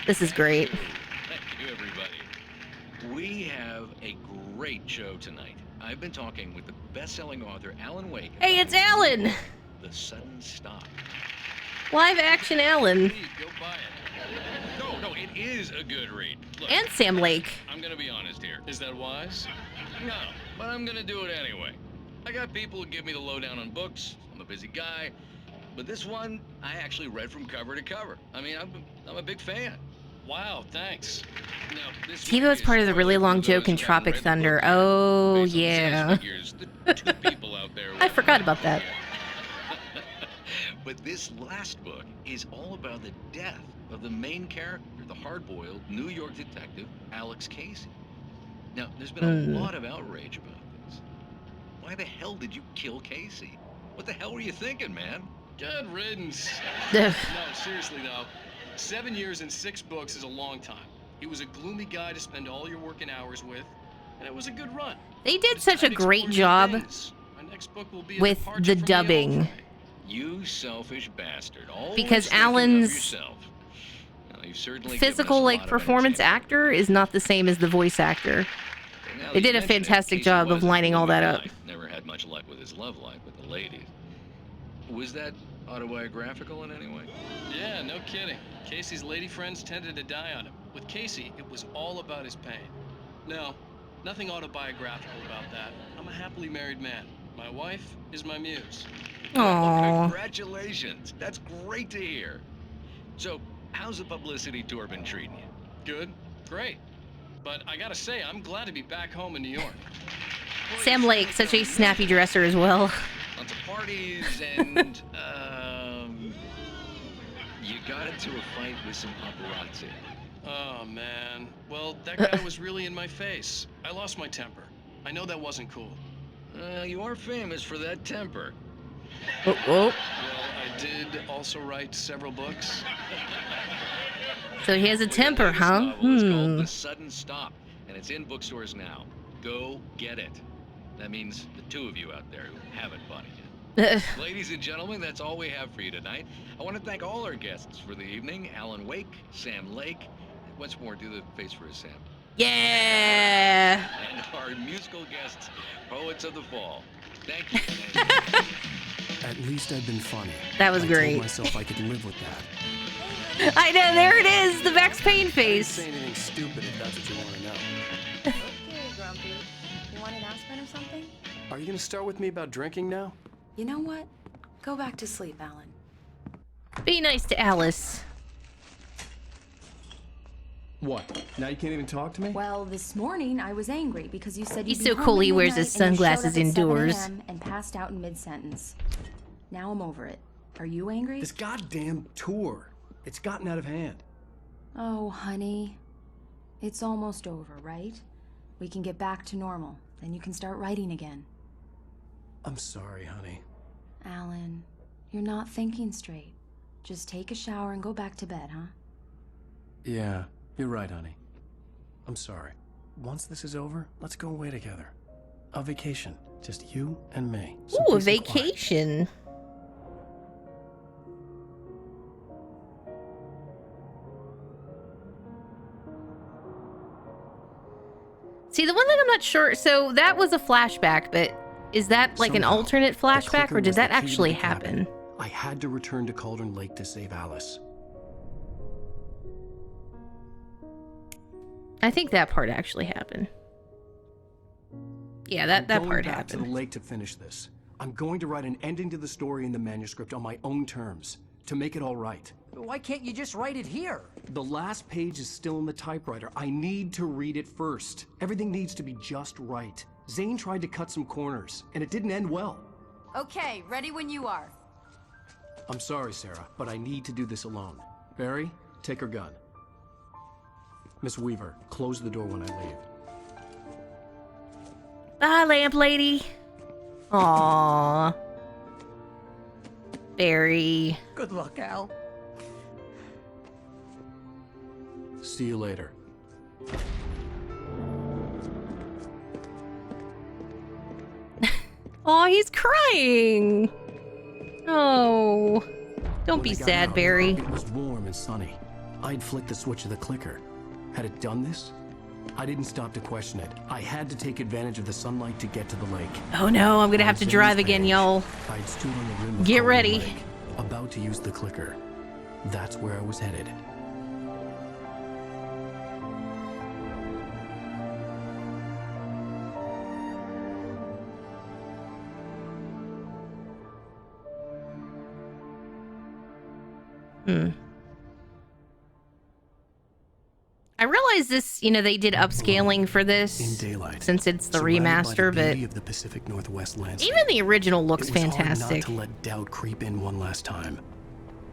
This is great. Thank you, everybody. We have a great show tonight. I've been talking with the best-selling author Alan Wake. Hey, it's Alan. The Sudden Stop. Live action Alan. Please go buy it. No, it is a good read. Look, And Sam Lake. I'm gonna be honest here. Is that wise? No, but I'm gonna do it anyway. I got people who give me the lowdown on books. I'm a busy guy. But this one, I actually read from cover to cover. I mean, I'm a big fan. Wow, thanks. No, this TiVo's part of the really long joke in Tropic Thunder. Oh, yeah. Two people out there I forgot about that. But this last book is all about the death of the main character, the hard-boiled New York detective, Alex Casey. Now, there's been a lot of outrage about this. Why the hell did you kill Casey? What the hell were you thinking, man? Good riddance. No, seriously though. 7 years and 6 books is a long time. He was a gloomy guy to spend all your working hours with, and it was a good run. They did such a great job with the dubbing. You selfish bastard. Always Because thinking of Alan's yourself. Well, you've certainly physical, given us a like, lot of performance actor is not the same as the voice actor. Now They that you did a mention it, fantastic Casey job of was a lining all gloomy that up. guy. Never had much luck with his love life with the ladies. Was that autobiographical in any way? Yeah, no kidding. Casey's lady friends tended to die on him. With Casey, it was all about his pain. No, nothing autobiographical about that. I'm a happily married man. My wife is my muse. Well, Aww. congratulations. That's great to hear. So, how's the publicity tour been treating you? Good, great. But I gotta say, I'm glad to be back home in New York. Sam Lake, such a snappy dresser as well. Lots of parties and, you got into a fight with some paparazzi. Oh, man. Well, that guy was really in my face. I lost my temper. I know that wasn't cool. You are famous for that temper. Oh, oh. Well, I did also write several books. So he has a temper, huh? It's called The Sudden Stop, and it's in bookstores now. Go get it. That means the two of you out there who haven't bought it yet. Ladies and gentlemen, that's all we have for you tonight. I want to thank all our guests for the evening. Alan Wake, Sam Lake. Once more, do the face for us, Sam. Yeah. And our musical guests, Poets of the Fall. Thank you. At least I've been funny. That was I great. told myself I could live with that. I know, there it is, the Max Payne face. I didn't say anything stupid if that's what you want to know. Okay, Grumpy. You want an aspirin or something? Are you going to start with me about drinking now? You know what? Go back to sleep, Alan. Be nice to Alice. What? Now you can't even talk to me? Well, this morning I was angry because you said He's you'd be so home cool at he wears midnight his and you showed sunglasses up at 7 indoors. a.m. and passed out in mid-sentence. Now I'm over it. Are you angry? This goddamn tour. It's gotten out of hand. Oh, honey. It's almost over, right? We can get back to normal. Then you can start writing again. I'm sorry, honey. Alan, you're not thinking straight. Just take a shower and go back to bed, huh? Yeah, you're right, honey. I'm sorry. Once this is over, let's go away together. A vacation. Just you and me. Some Ooh, a peace and quiet. vacation. See, the one thing I'm not sure, so that was a flashback, but is that like an Somehow, alternate the flashback, clicker or did was that the key to actually the cabin. happen? I had to return to Cauldron Lake to save Alice. I think that part actually happened. Yeah, that part I'm going back happened. to the lake to finish this. I'm going to write an ending to the story in the manuscript on my own terms, to make it all right. Why can't you just write it here? The last page is still in the typewriter. I need to read it first. Everything needs to be just right. Zane tried to cut some corners, and it didn't end well. Okay, ready when you are. I'm sorry, Sarah, but I need to do this alone. Barry, take her gun. Miss Weaver, close the door when I leave. Bye, lamp lady. Aww. Barry. Good luck, Al. See you later. Oh, he's crying. Oh. Don't When be I got sad, out, Barry. It was warm and sunny. I'd flicked the switch of the clicker. Had it done this? I didn't stop to question it. I had to take advantage of the sunlight to get to the lake. Oh no, I'm gonna have to On drive Zane's again, page, y'all. I'd stood on the rim of Get Cauldron ready. Lake, about to use the clicker. That's where I was headed. I realize this, you know, they did upscaling for this in daylight, since it's the surrounded by remaster, the but beauty of the Pacific Northwest landscape. even the original looks it was fantastic. Hard not to let doubt creep in one last time.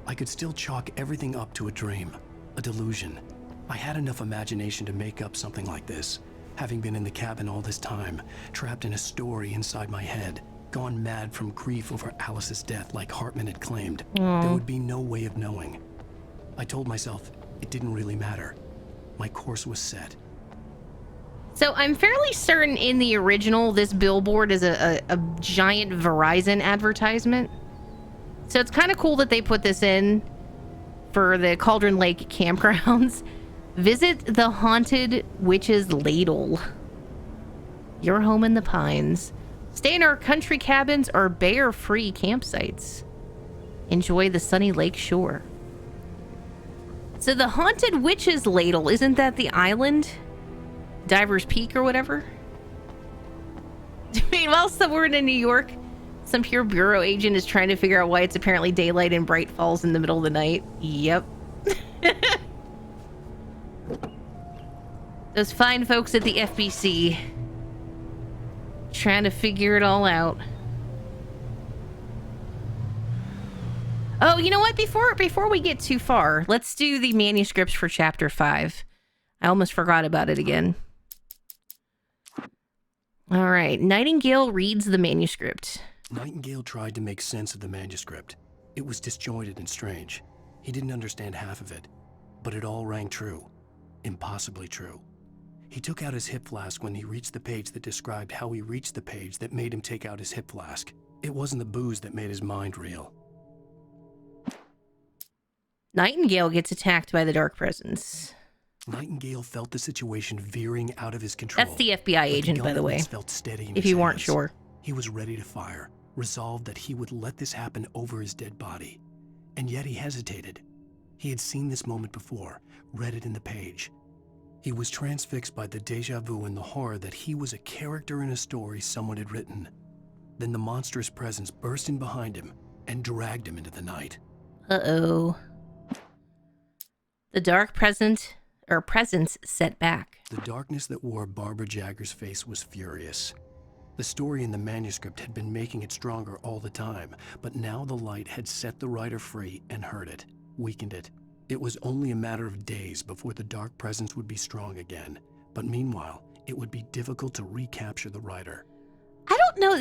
I could still chalk everything up to a dream, a delusion. I had enough imagination to make up something like this, having been in the cabin all this time, trapped in a story inside my head, gone mad from grief over Alice's death like Hartman had claimed. There would be no way of knowing. I told myself it didn't really matter. My course was set. So I'm fairly certain in the original, this billboard is a giant Verizon advertisement. So it's kind of cool that they put this in for the Cauldron Lake campgrounds. Visit the Haunted Witch's Ladle. Your home in the Pines. Stay in our country cabins or bear-free campsites. Enjoy the sunny lake shore. So the Haunted Witch's Ladle, isn't that the island? Diver's Peak or whatever? Meanwhile, somewhere in New York, some pure bureau agent is trying to figure out why it's apparently daylight in Bright Falls in the middle of the night. Yep. Those fine folks at the FBC trying to figure it all out. Oh, you know what? Before we get too far, let's do the manuscripts for Chapter 5. I almost forgot about it again. All right. Nightingale reads the manuscript. Nightingale tried to make sense of the manuscript. It was disjointed and strange. He didn't understand half of it, but it all rang true. Impossibly true. He took out his hip flask when he reached the page that described how he reached the page that made him take out his hip flask. It wasn't the booze that made his mind reel. Nightingale gets attacked by the Dark Presence. Nightingale felt the situation veering out of his control. That's the FBI agent, by the way. Felt steady in if his you weren't hands. sure. He was ready to fire, resolved that he would let this happen over his dead body. And yet he hesitated. He had seen this moment before, read it in the page. He was transfixed by the déjà vu and the horror that he was a character in a story someone had written. Then the monstrous presence burst in behind him and dragged him into the night. Uh-oh. The dark presence set back. The darkness that wore Barbara Jagger's face was furious. The story in the manuscript had been making it stronger all the time, but now the light had set the writer free and hurt it, weakened it. It was only a matter of days before the dark presence would be strong again, but meanwhile, it would be difficult to recapture the writer. I don't know,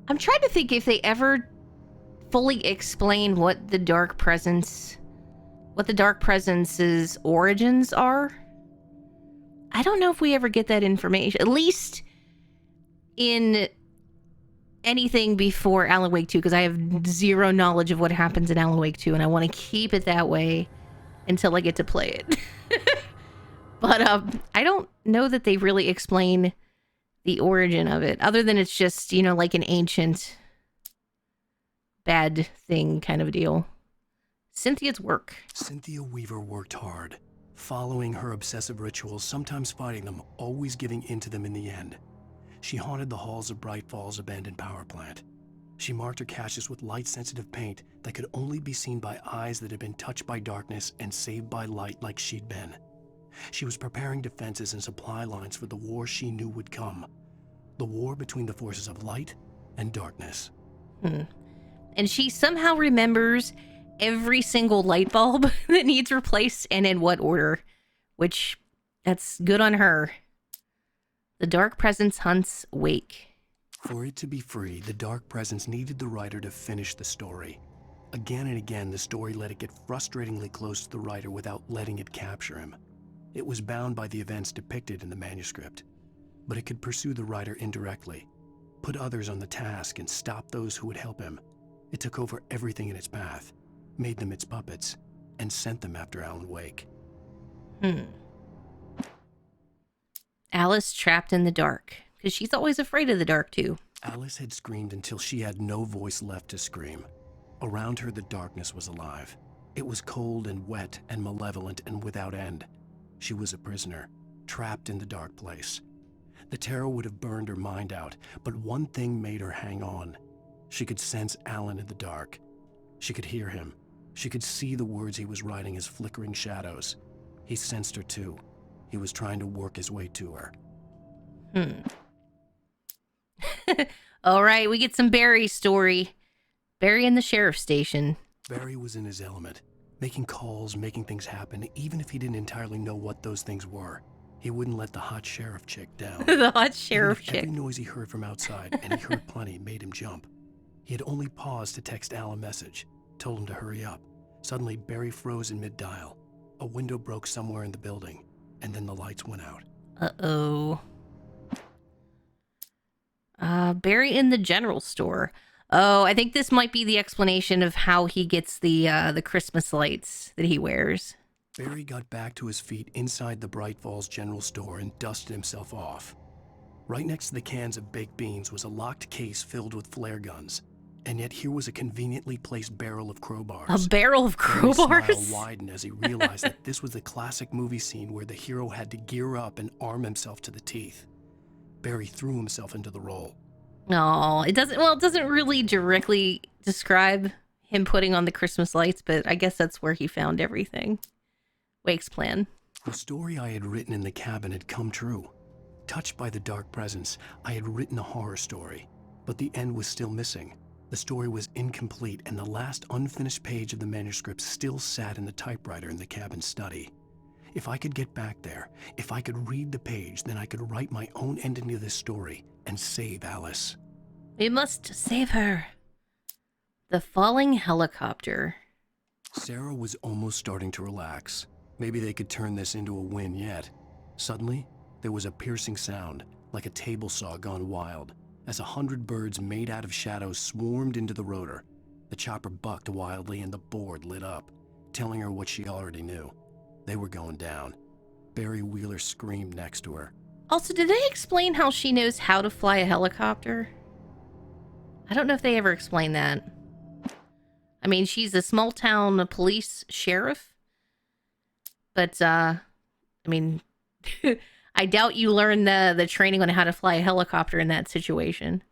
I'm trying to think if they ever fully explain what the dark presence's origins are. I don't know if we ever get that information, at least in anything before Alan Wake 2, because I have zero knowledge of what happens in Alan Wake 2, and I want to keep it that way until I get to play it. But I don't know that they really explain the origin of it, other than it's just, you know, like an ancient bad thing kind of deal. Cynthia's work. Cynthia Weaver worked hard, following her obsessive rituals, sometimes fighting them, always giving in to them in the end. She haunted the halls of Bright Falls abandoned power plant. She marked her caches with light-sensitive paint that could only be seen by eyes that had been touched by darkness and saved by light like she'd been. She was preparing defenses and supply lines for the war she knew would come. The war between the forces of light and darkness. And she somehow remembers every single light bulb that needs replaced and in what order, which that's good on her. The Dark Presence hunts Wake. For it to be free, the Dark Presence needed the writer to finish the story. Again and again, the story let it get frustratingly close to the writer without letting it capture him. It was bound by the events depicted in the manuscript, but it could pursue the writer indirectly, put others on the task and stop those who would help him. It took over everything in its path, made them its puppets, and sent them after Alan Wake. Alice trapped in the dark, because she's always afraid of the dark too. Alice had screamed until she had no voice left to scream. Around her, the darkness was alive. It was cold and wet and malevolent and without end. She was a prisoner, trapped in the dark place. The terror would have burned her mind out, but one thing made her hang on. She could sense Alan in the dark. She could hear him. She could see the words he was writing as flickering shadows. He sensed her too. He was trying to work his way to her. All right, we get some Barry's story. Barry in the sheriff's station. Barry was in his element, making calls, making things happen, even if he didn't entirely know what those things were. He wouldn't let the hot sheriff chick down. The hot sheriff chick. Every noise he heard from outside, and he heard plenty, made him jump. He had only paused to text Al a message, told him to hurry up. Suddenly, Barry froze in mid-dial. A window broke somewhere in the building, and then the lights went out. Uh-oh. Barry in the general store. Oh, I think this might be the explanation of how he gets the Christmas lights that he wears. Barry got back to his feet inside the Bright Falls general store and dusted himself off. Right next to the cans of baked beans was a locked case filled with flare guns. And yet here was a conveniently placed barrel of crowbars. A barrel of crowbars? Barry's smile widened as he realized that this was the classic movie scene where the hero had to gear up and arm himself to the teeth. Barry threw himself into the role. No, it doesn't really directly describe him putting on the Christmas lights, but I guess that's where he found everything. Wake's plan. The story I had written in the cabin had come true. Touched by the dark presence, I had written a horror story, but the end was still missing. The story was incomplete, and the last unfinished page of the manuscript still sat in the typewriter in the cabin study. If I could get back there, if I could read the page, then I could write my own ending to this story and save Alice. We must save her. The falling helicopter. Sarah was almost starting to relax. Maybe they could turn this into a win yet. Suddenly, there was a piercing sound, like a table saw gone wild, as 100 birds made out of shadows swarmed into the rotor. The chopper bucked wildly and the board lit up, telling her what she already knew. They were going down. Barry Wheeler screamed next to her. Also, did they explain how she knows how to fly a helicopter? I don't know if they ever explained that. I mean, she's a small town police sheriff. But, I mean, I doubt you learned the training on how to fly a helicopter in that situation.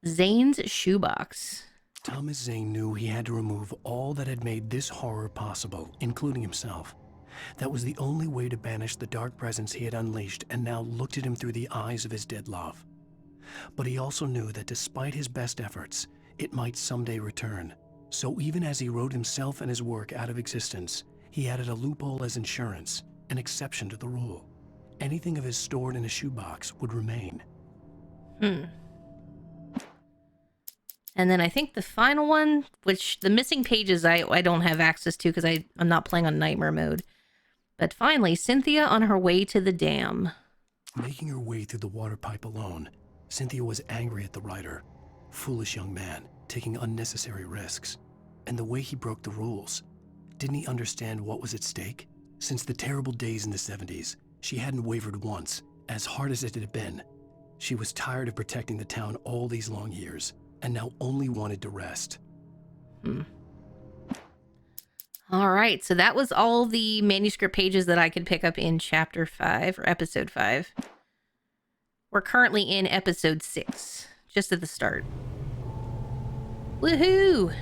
Zane's shoebox. Thomas Zane knew he had to remove all that had made this horror possible, including himself. That was the only way to banish the dark presence he had unleashed and now looked at him through the eyes of his dead love. But he also knew that despite his best efforts, it might someday return. So even as he wrote himself and his work out of existence, he added a loophole as insurance, an exception to the rule. Anything of his stored in a shoebox would remain. And then I think the final one, which the missing pages I don't have access to because I'm not playing on nightmare mode. But finally, Cynthia on her way to the dam. Making her way through the water pipe alone, Cynthia was angry at the writer. Foolish young man, taking unnecessary risks. And the way he broke the rules. Didn't he understand what was at stake? Since the terrible days in the 70s, she hadn't wavered once, as hard as it had been. She was tired of protecting the town all these long years, and now only wanted to rest. All right, so that was all the manuscript pages that I could pick up in Chapter 5, or Episode 5. We're currently in Episode 6, just at the start. Woohoo!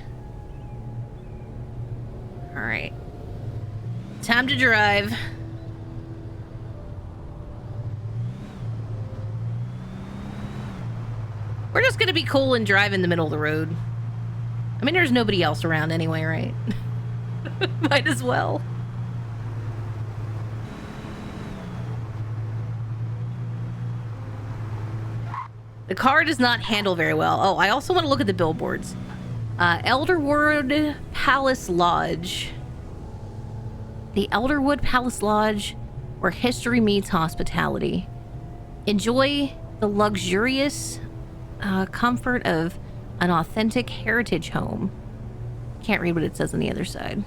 All right. Time to drive. We're just gonna be cool and drive in the middle of the road. I mean, there's nobody else around anyway, right? Might as well. The car does not handle very well. Oh, I also want to look at the billboards. Elderwood Palace Lodge. The Elderwood Palace Lodge, where history meets hospitality. Enjoy the luxurious comfort of an authentic heritage home. Can't read what it says on the other side.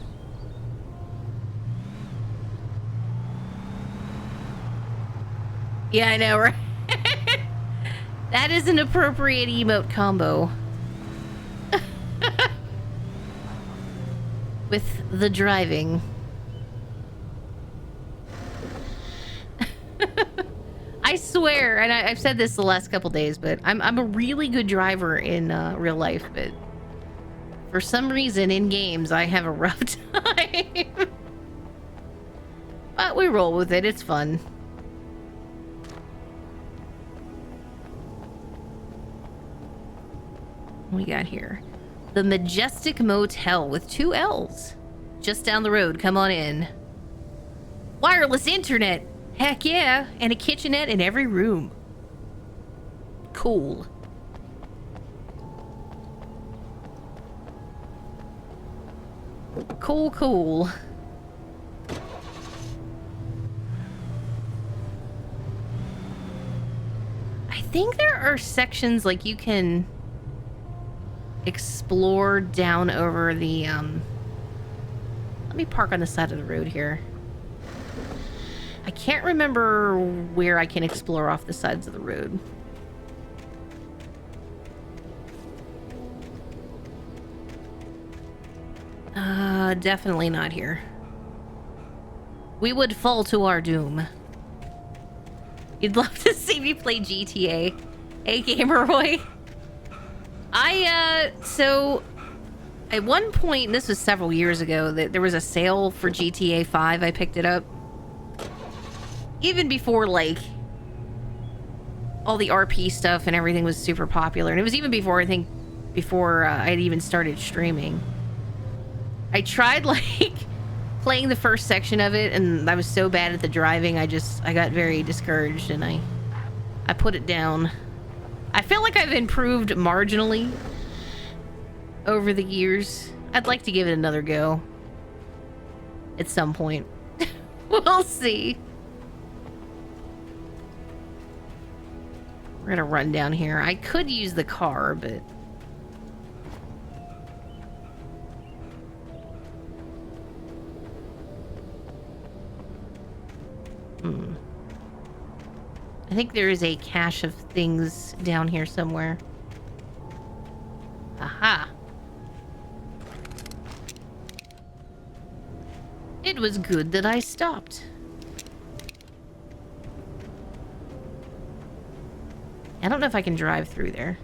Yeah, I know, right? That is an appropriate emote combo. With the driving. I swear, and I've said this the last couple days, but I'm a really good driver in real life, but for some reason in games I have a rough time. But we roll with it. It's fun. What we got here? The Majestic Motel with 2 L's. Just down the road. Come on in. Wireless internet. Heck yeah. And a kitchenette in every room. Cool. Cool, cool. I think there are sections like you can explore down over the let me park on the side of the road here. I can't remember where I can explore off the sides of the road. Definitely not here. We would fall to our doom. You'd love to see me play GTA. Hey, Gamerboy. So at one point, and this was several years ago, that there was a sale for GTA 5. I picked it up. Even before, like, all the RP stuff and everything was super popular. And it was even before, I think, before I'd even started streaming. I tried, like, playing the first section of it, and I was so bad at the driving, I got very discouraged, and I put it down. I feel like I've improved marginally over the years. I'd like to give it another go at some point. We'll see. We're gonna run down here. I could use the car, but... I think there is a cache of things down here somewhere. Aha. It was good that I stopped. I don't know if I can drive through there.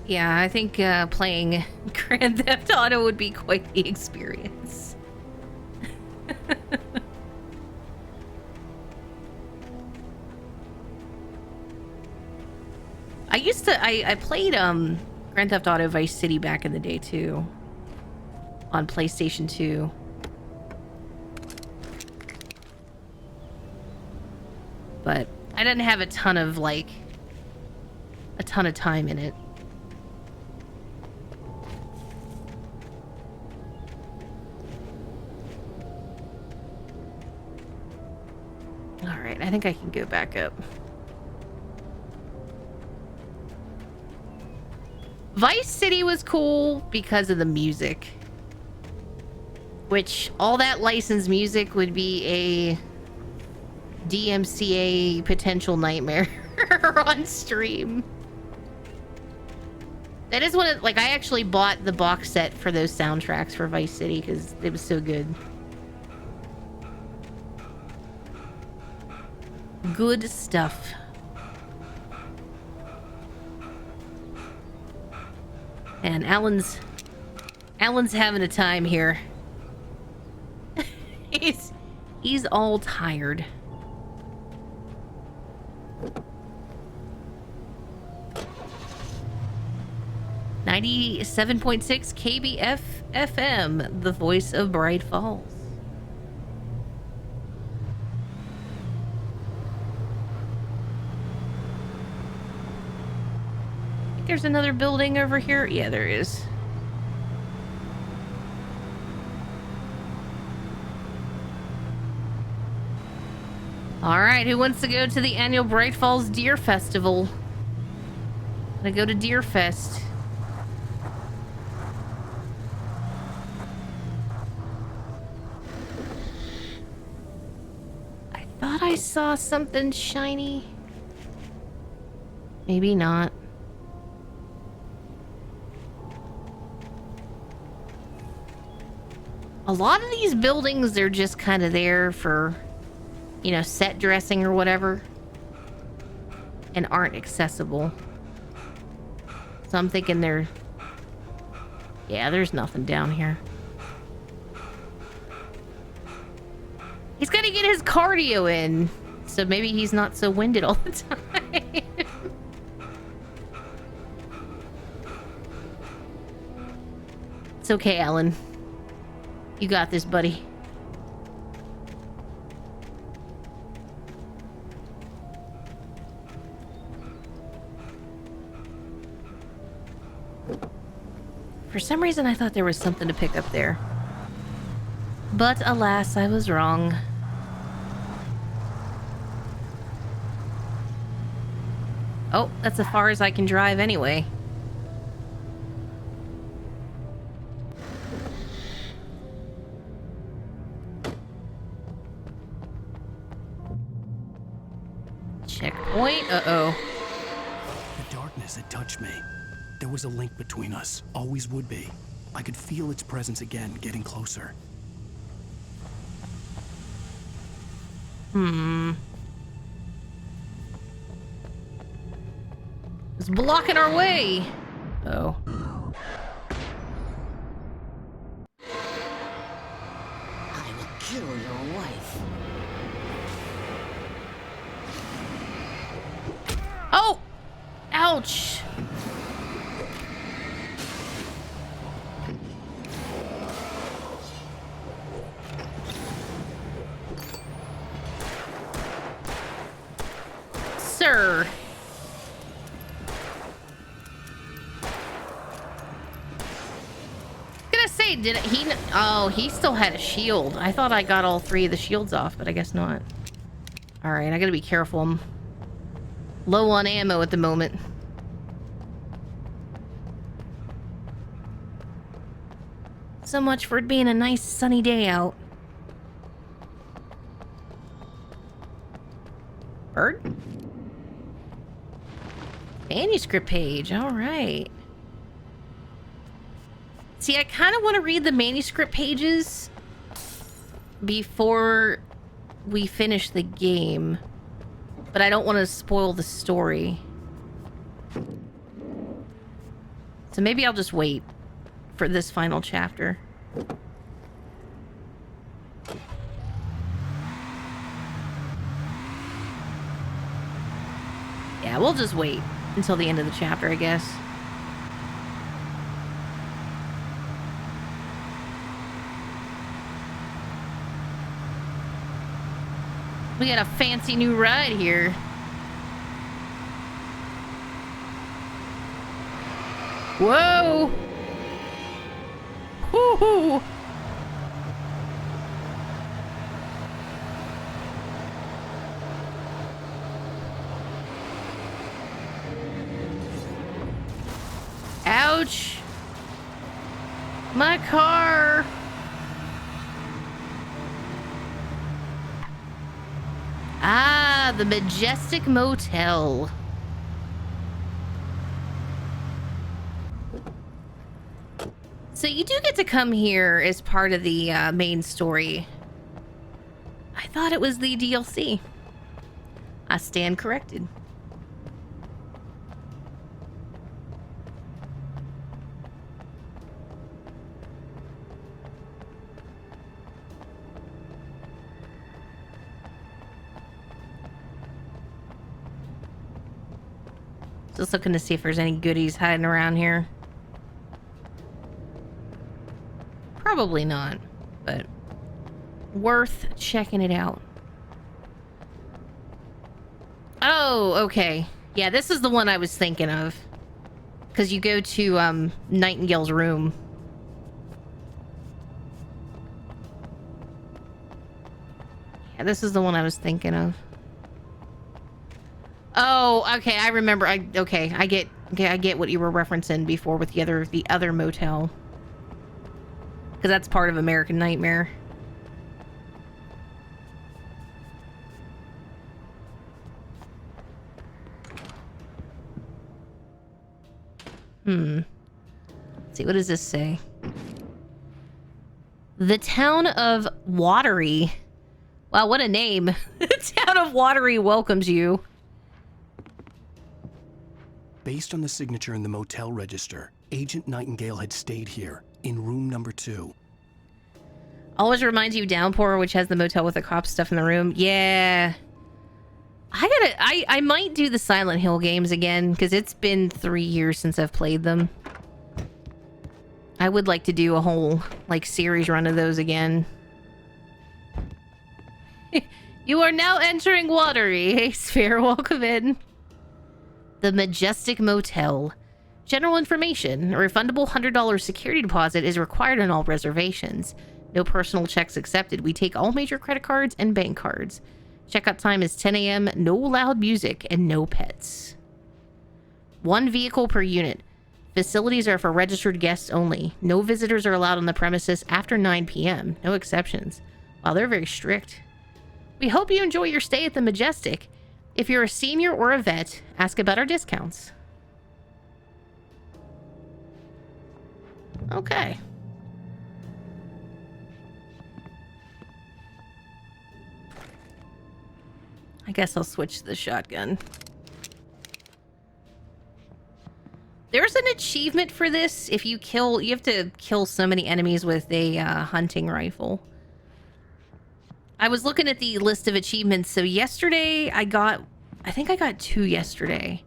Yeah, I think playing Grand Theft Auto would be quite the experience. I played Grand Theft Auto Vice City back in the day too, on PlayStation 2. But I didn't have a ton of time in it. Alright, I think I can go back up. Vice City was cool because of the music. Which, all that licensed music would be a DMCA potential nightmare on stream. That is one of, like, I actually bought the box set for those soundtracks for Vice City because it was so good. Good stuff. And Alan's having a time here. He's all tired. .7.6 KBF FM, the voice of Bright Falls. There's another building over here. Yeah, there is. All right, who wants to go to the annual Bright Falls Deer Festival? Gonna go to Deer Fest. I thought I saw something shiny. Maybe not. A lot of these buildings, they're just kind of there for, you know, set dressing or whatever, and aren't accessible. So I'm thinking they're Yeah, there's nothing down here. He's gotta get his cardio in, so maybe he's not so winded all the time. It's okay, Alan. You got this, buddy. For some reason, I thought there was something to pick up there. But alas, I was wrong. Oh, that's as far as I can drive anyway. Checkpoint? Uh-oh. The darkness had touched me. There was a link between us. Always would be. I could feel its presence again, getting closer. It's blocking our way. Oh. I will kill your wife. Oh! Ouch! Sir. Gonna say, did he? Oh, he still had a shield. I thought I got all 3 of the shields off, but I guess not. All right, I gotta be careful. I'm low on ammo at the moment. So much for it being a nice sunny day out. Bird? Manuscript page, all right. See, I kind of want to read the manuscript pages before we finish the game, but I don't want to spoil the story. So maybe I'll just wait for this final chapter. Yeah, we'll just wait until the end of the chapter, I guess. We got a fancy new ride here. Whoa! Woohoo! Ouch! My car! Ah, the Majestic Motel. So you do get to come here as part of the main story. I thought it was the DLC. I stand corrected. Just looking to see if there's any goodies hiding around here. Probably not, but worth checking it out. Oh, okay. Yeah, this is the one I was thinking of. Because you go to Nightingale's room. Yeah, this is the one I was thinking of. Oh, okay, I remember. I get what you were referencing before with the other motel. Because that's part of American Nightmare. Let's see, what does this say? The town of Watery. Wow, what a name. The town of Watery welcomes you. Based on the signature in the motel register, Agent Nightingale had stayed here, in room number 2. Always reminds you of Downpour, which has the motel with the cop stuff in the room. Yeah. I might do the Silent Hill games again, because it's been 3 years since I've played them. I would like to do a whole, like, series run of those again. You are now entering Watery. Hey, Sphere, welcome in. The Majestic Motel. General information. A refundable $100 security deposit is required on all reservations. No personal checks accepted. We take all major credit cards and bank cards. Checkout time is 10 a.m. No loud music and no pets. 1 vehicle per unit. Facilities are for registered guests only. No visitors are allowed on the premises after 9 p.m. No exceptions. Wow, they're very strict. We hope you enjoy your stay at the Majestic. If you're a senior or a vet, ask about our discounts. Okay. I guess I'll switch to the shotgun. There's an achievement for this. If you have to kill so many enemies with a hunting rifle. I was looking at the list of achievements. So yesterday I think I got 2 yesterday.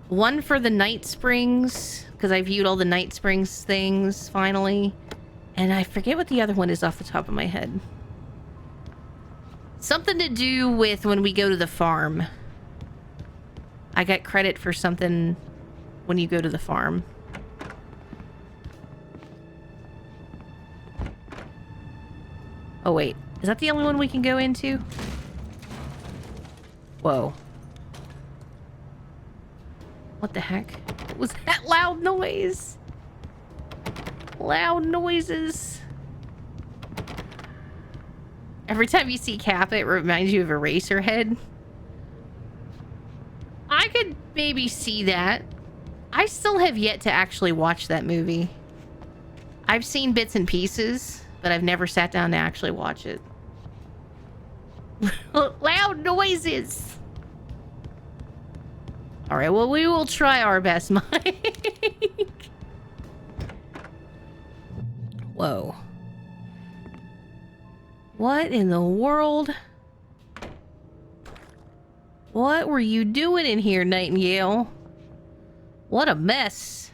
1 for the Night Springs, because I viewed all the Night Springs things finally. And I forget what the other one is off the top of my head. Something to do with when we go to the farm. I got credit for something when you go to the farm. Oh, wait. Is that the only one we can go into? Whoa. What the heck? What was that loud noise? Loud noises. Every time you see Kappa, it reminds you of Eraserhead. I could maybe see that. I still have yet to actually watch that movie. I've seen bits and pieces, but I've never sat down to actually watch it. Loud noises. All right, well, we will try our best, Mike. Whoa. What in the world? What were you doing in here, Nightingale? What a mess.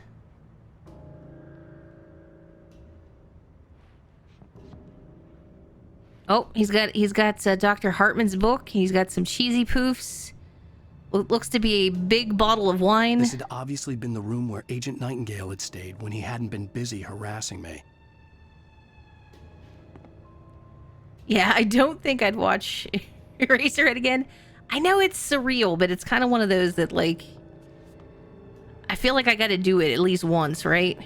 Oh, he's got Dr. Hartman's book. He's got some cheesy poofs. What looks to be a big bottle of wine. This had obviously been the room where Agent Nightingale had stayed when he hadn't been busy harassing me. Yeah, I don't think I'd watch Eraserhead again. I know it's surreal, but it's kind of one of those that, like, I feel like I got to do it at least once, right?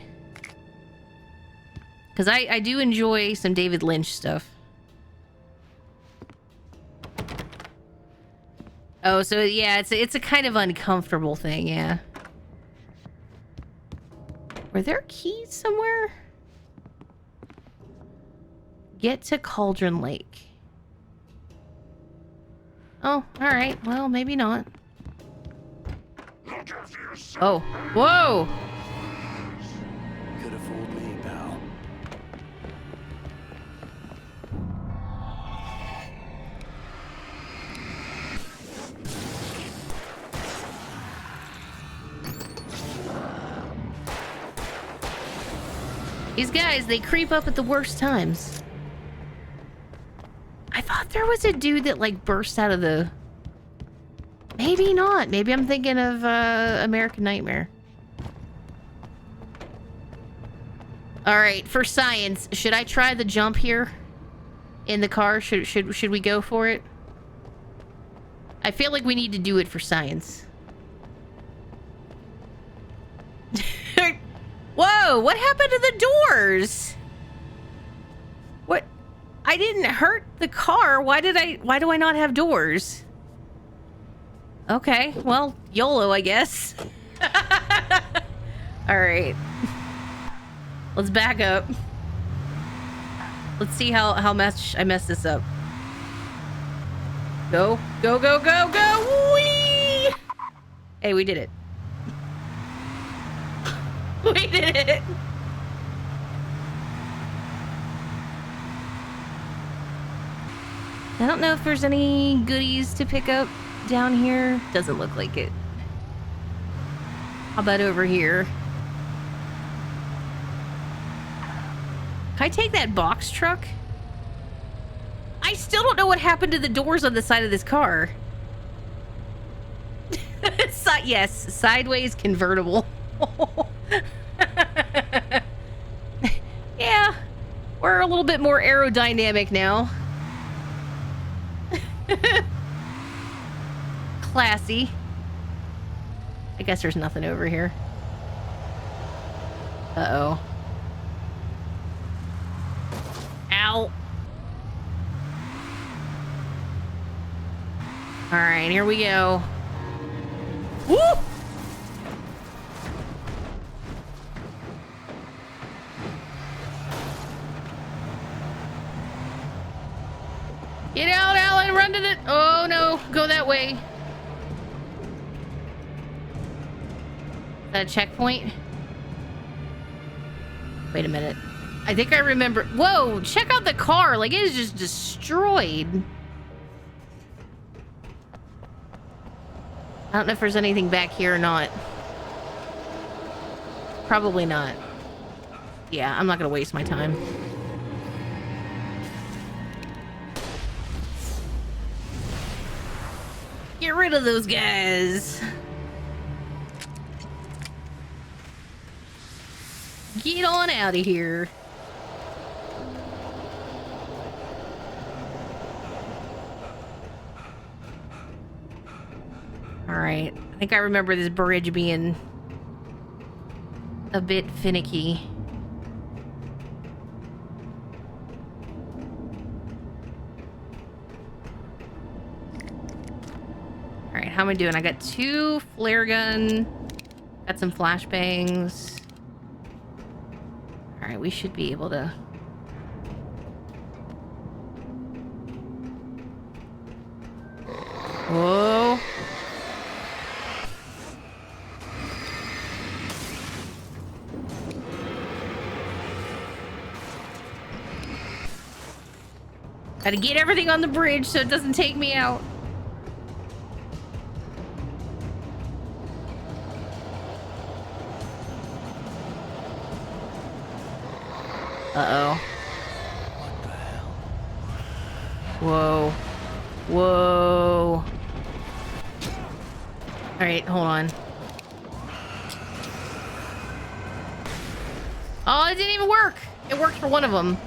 Because I do enjoy some David Lynch stuff. Oh, so yeah, it's a kind of uncomfortable thing, yeah. Were there keys somewhere? Get to Cauldron Lake. Oh, alright. Well, maybe not. Oh. Whoa! Could have fooled me, pal. These guys, they creep up at the worst times. I thought there was a dude that, like, burst out of the... Maybe not. Maybe I'm thinking of American Nightmare. Alright, for science, should I try the jump here? In the car? Should we go for it? I feel like we need to do it for science. Whoa! What happened to the doors? What? I didn't hurt the car. Why do I not have doors? Okay, well, YOLO, I guess. Alright. Let's back up. Let's see how much I messed this up. Go, go, go, go, go! Whee! Hey, we did it. We did it! I don't know if there's any goodies to pick up down here. Doesn't look like it. How about over here? Can I take that box truck? I still don't know what happened to the doors on the side of this car. Yes, sideways convertible. Yeah, we're a little bit more aerodynamic now. Classy. I guess there's nothing over here. Uh-oh. Ow. Alright, here we go. Woo! Get out, Alan! Run to the... Oh, no. Go that way. Is that a checkpoint? Wait a minute. I think I remember... Whoa! Check out the car! Like, it is just destroyed. I don't know if there's anything back here or not. Probably not. Yeah, I'm not gonna waste my time. Get rid of those guys. Get on out of here. Alright, I think I remember this bridge being a bit finicky. Alright, how am I doing? I got 2 flare gun, got some flashbangs. Alright, we should be able to... Whoa! Gotta get everything on the bridge so it doesn't take me out. Uh-oh. What the hell? Whoa. Whoa. Alright, hold on. Oh, it didn't even work. It worked for one of them.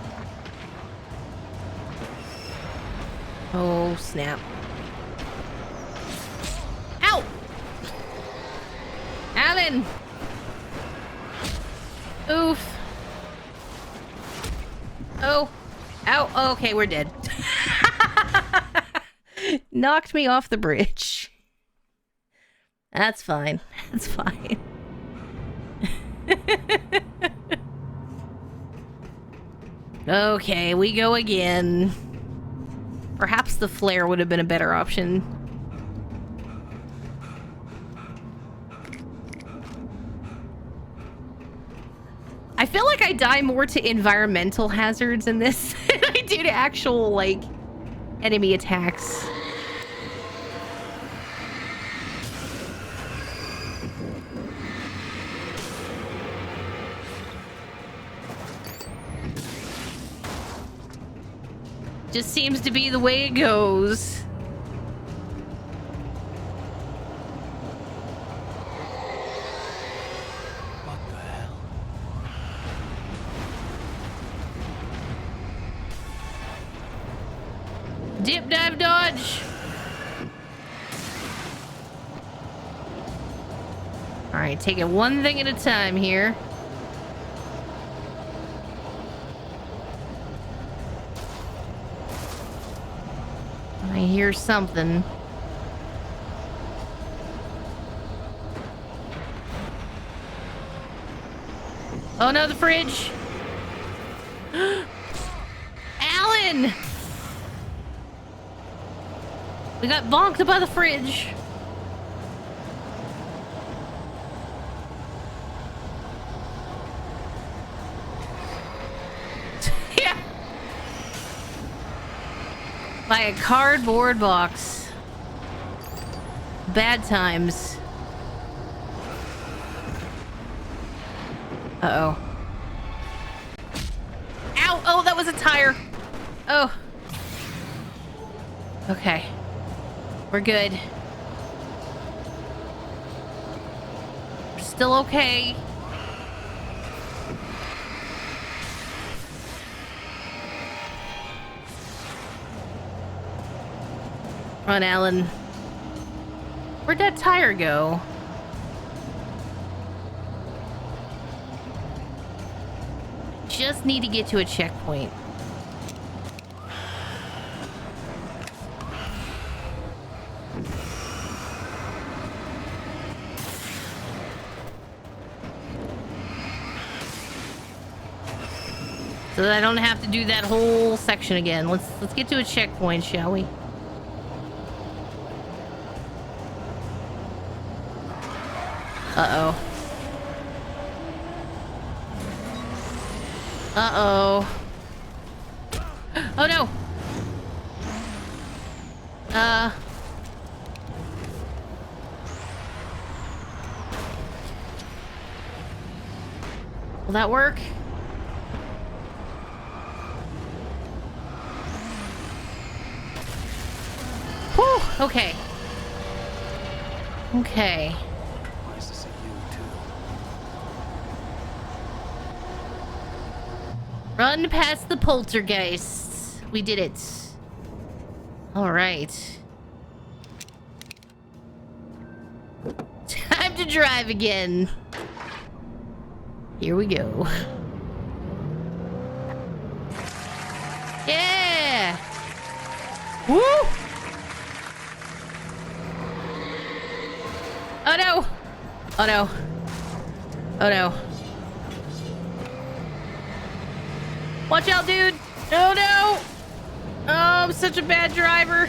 Oh, snap. Ow! Alan! Oof. Oh. Ow. Oh, okay, we're dead. Knocked me off the bridge. That's fine. That's fine. Okay, we go again. Perhaps the flare would have been a better option. I feel like I die more to environmental hazards in this than I do to actual, like, enemy attacks. Just seems to be the way it goes. What the hell? Dip, dive, dodge. All right, taking one thing at a time here. I hear something. Oh no, the fridge! Alan! We got bonked by the fridge. By a cardboard box. Bad times. Uh-oh. Ow! Oh, that was a tire. Oh. Okay. We're good. We're still okay. Run, Alan. Where'd that tire go? Just need to get to a checkpoint. So that I don't have to do that whole section again. Let's get to a checkpoint, shall we? Uh-oh. Uh-oh. Oh no! Will that work? Whew, okay. Okay. Nice to see you too. Run past the poltergeists. We did it. All right. Time to drive again. Here we go. Yeah! Woo! Oh no! Oh no. Oh no. Watch out, dude! Oh no! Oh, I'm such a bad driver.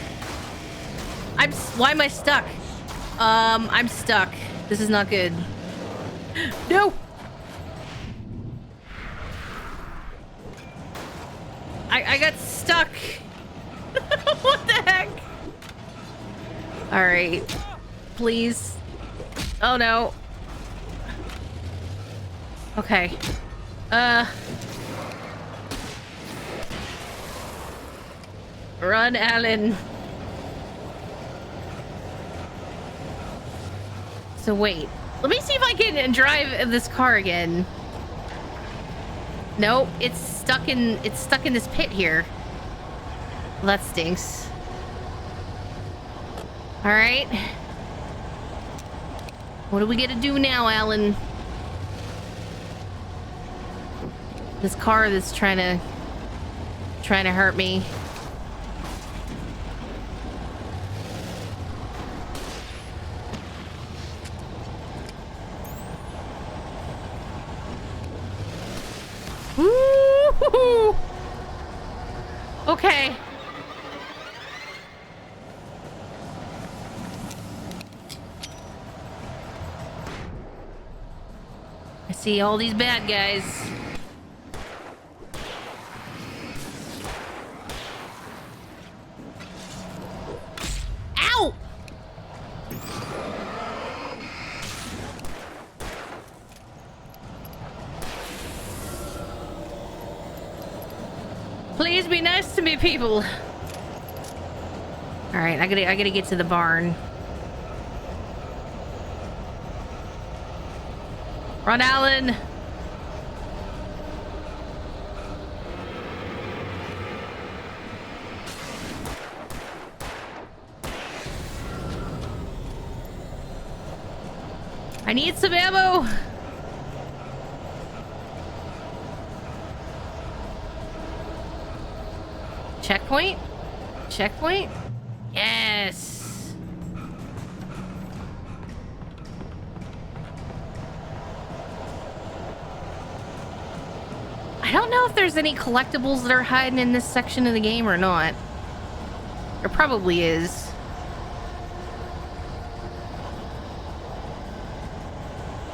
Why am I stuck? I'm stuck. This is not good. No! I got stuck. What the heck? All right. Please. Oh no. Okay. Run, Alan. So wait. Let me see if I can drive this car again. Nope, it's stuck in this pit here. Well, that stinks. All right. What do we get to do now, Alan? This car that's trying to hurt me. Woo! Okay. I see all these bad guys. Ow! Please be nice to me, people. All right, I gotta get to the barn. Run, Alan. I need some ammo. Checkpoint? Checkpoint? Yes. I don't know if there's any collectibles that are hiding in this section of the game or not. There probably is.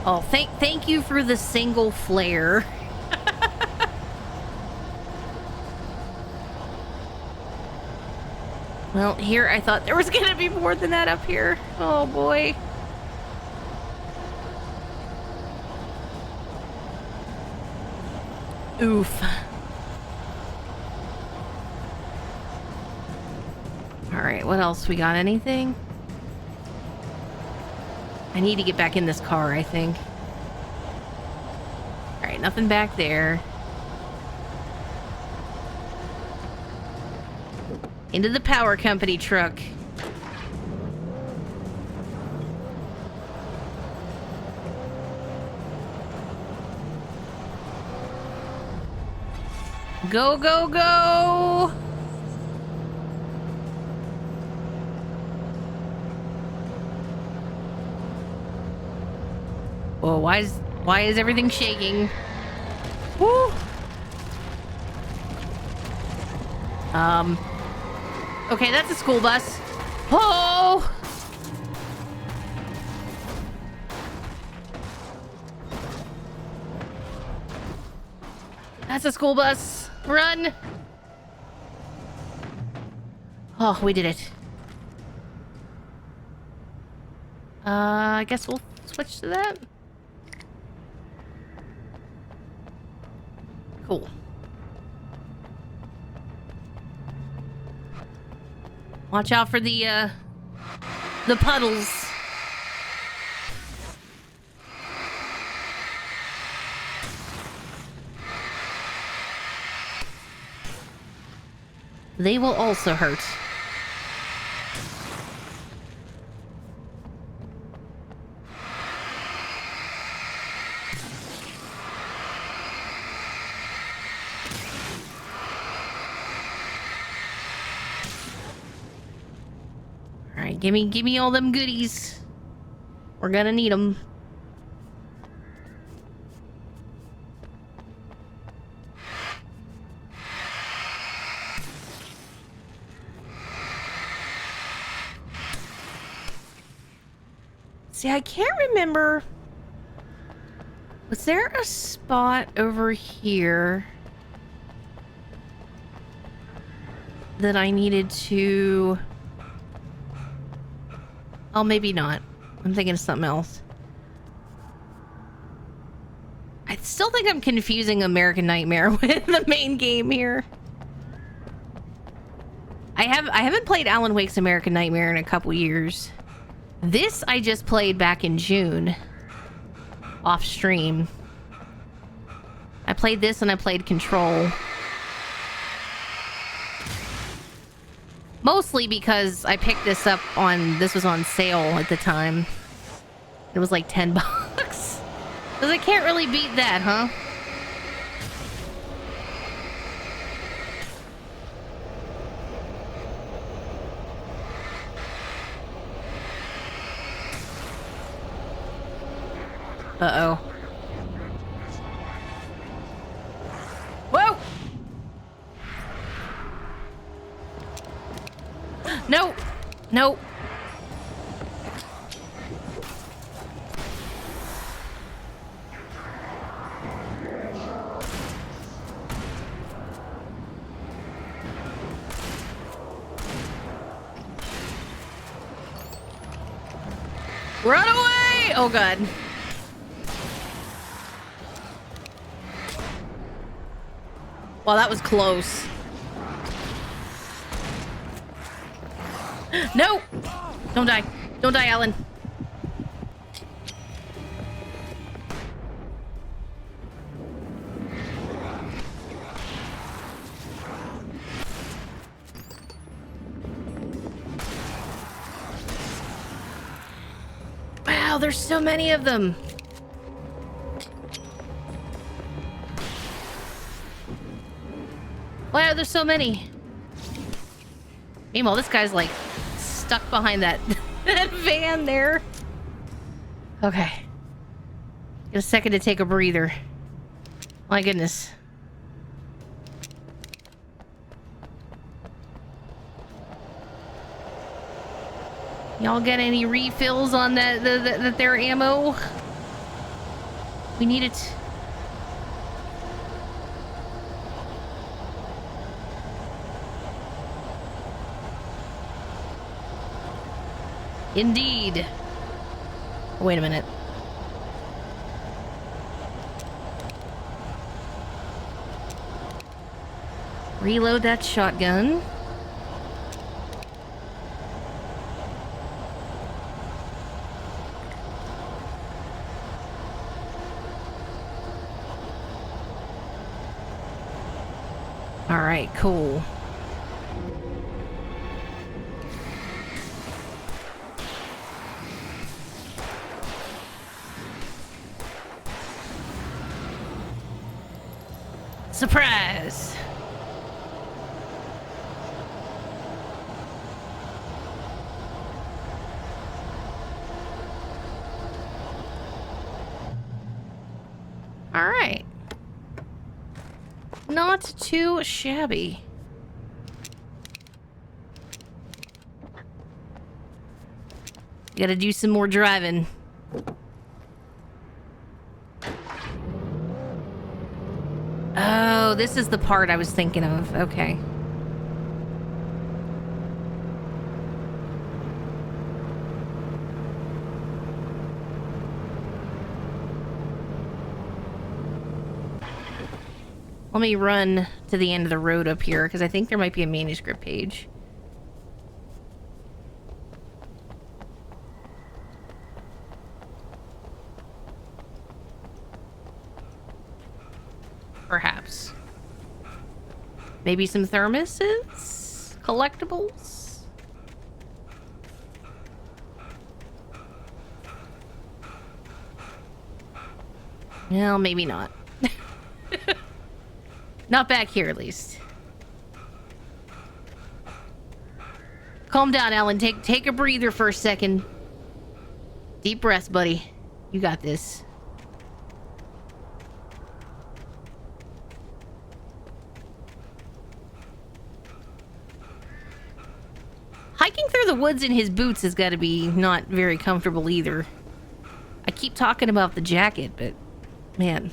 Oh, thank you for the single flare. Well, here I thought there was gonna be more than that up here. Oh boy. Oof. Alright, what else? We got anything? I need to get back in this car, I think. Alright, nothing back there. Into the power company truck. Go, go, go! Oh, why is everything shaking? Woo! Okay, that's a school bus. Oh! That's a school bus. Run! Oh, we did it. I guess we'll switch to that. Cool. Watch out for the puddles. They will also hurt. Alright, give me all them goodies. We're gonna need them. See, I can't remember. Was there a spot over here that I needed to... Oh, maybe not. I'm thinking of something else. I still think I'm confusing American Nightmare with the main game here. I haven't played Alan Wake's American Nightmare in a couple years. This I just played back in June. Off stream. I played this and I played Control. Mostly because I picked this up on... This was on sale at the time. It was like $10. Because I can't really beat that, huh? Uh-oh. Whoa! No! No! Run away! Oh god. Well, that was close. No! Don't die. Don't die, Alan. Wow, there's so many of them. Why are there so many? Meanwhile, this guy's like stuck behind that, that van there. Okay. Get a second to take a breather. My goodness. Y'all get any refills on their ammo? We need it. Indeed. Wait a minute. Reload that shotgun. All right, cool. Surprise! All right. Not too shabby. Gotta do some more driving. Oh, this is the part I was thinking of. Okay. Let me run to the end of the road up here, because I think there might be a manuscript page. Perhaps. Maybe some thermoses? Collectibles? Well, maybe not. Not back here, at least. Calm down, Alan. Take a breather for a second. Deep breaths, buddy. You got this. Hiking through the woods in his boots has got to be not very comfortable either. I keep talking about the jacket, but man.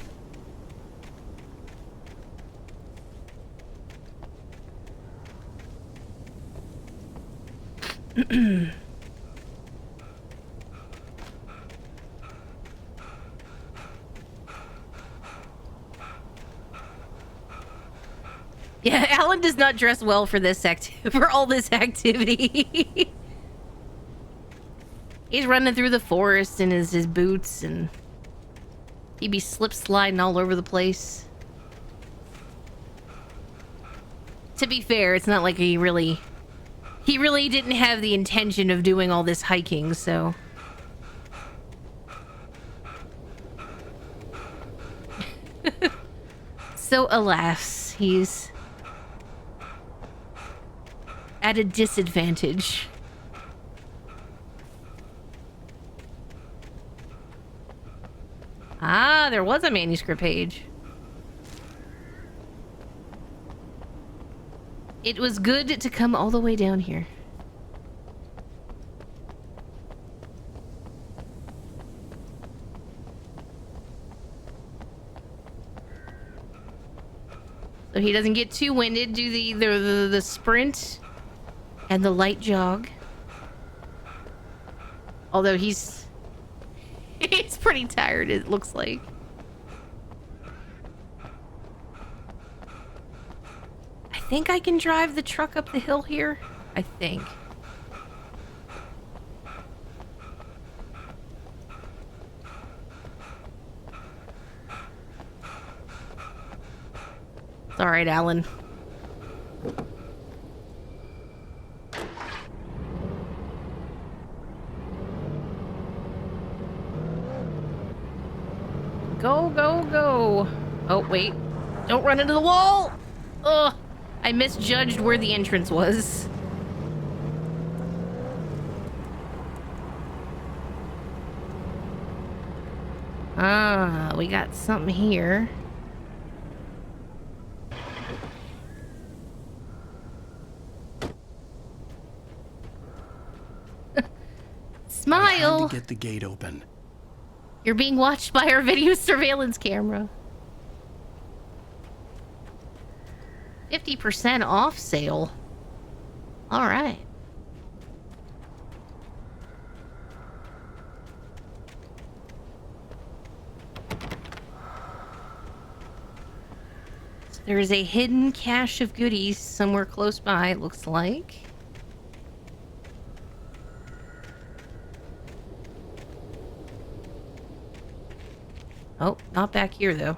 Yeah, Alan does not dress well for this for all this activity. He's running through the forest in his boots, and he'd be slip sliding all over the place. To be fair, it's not like he really didn't have the intention of doing all this hiking, so. So alas, he's at a disadvantage. Ah, there was a manuscript page. It was good to come all the way down here. So he doesn't get too winded, do the sprint and the light jog. Although he's pretty tired, it looks like. I think I can drive the truck up the hill here. I think. It's all right, Alan. Go, go, go. Oh, wait. Don't run into the wall! Ugh. I misjudged where the entrance was. Ah, we got something here. Smile! I had to get the gate open. You're being watched by our video surveillance camera. 50% off sale. All right. There's a hidden cache of goodies somewhere close by, it looks like. Oh, not back here, though.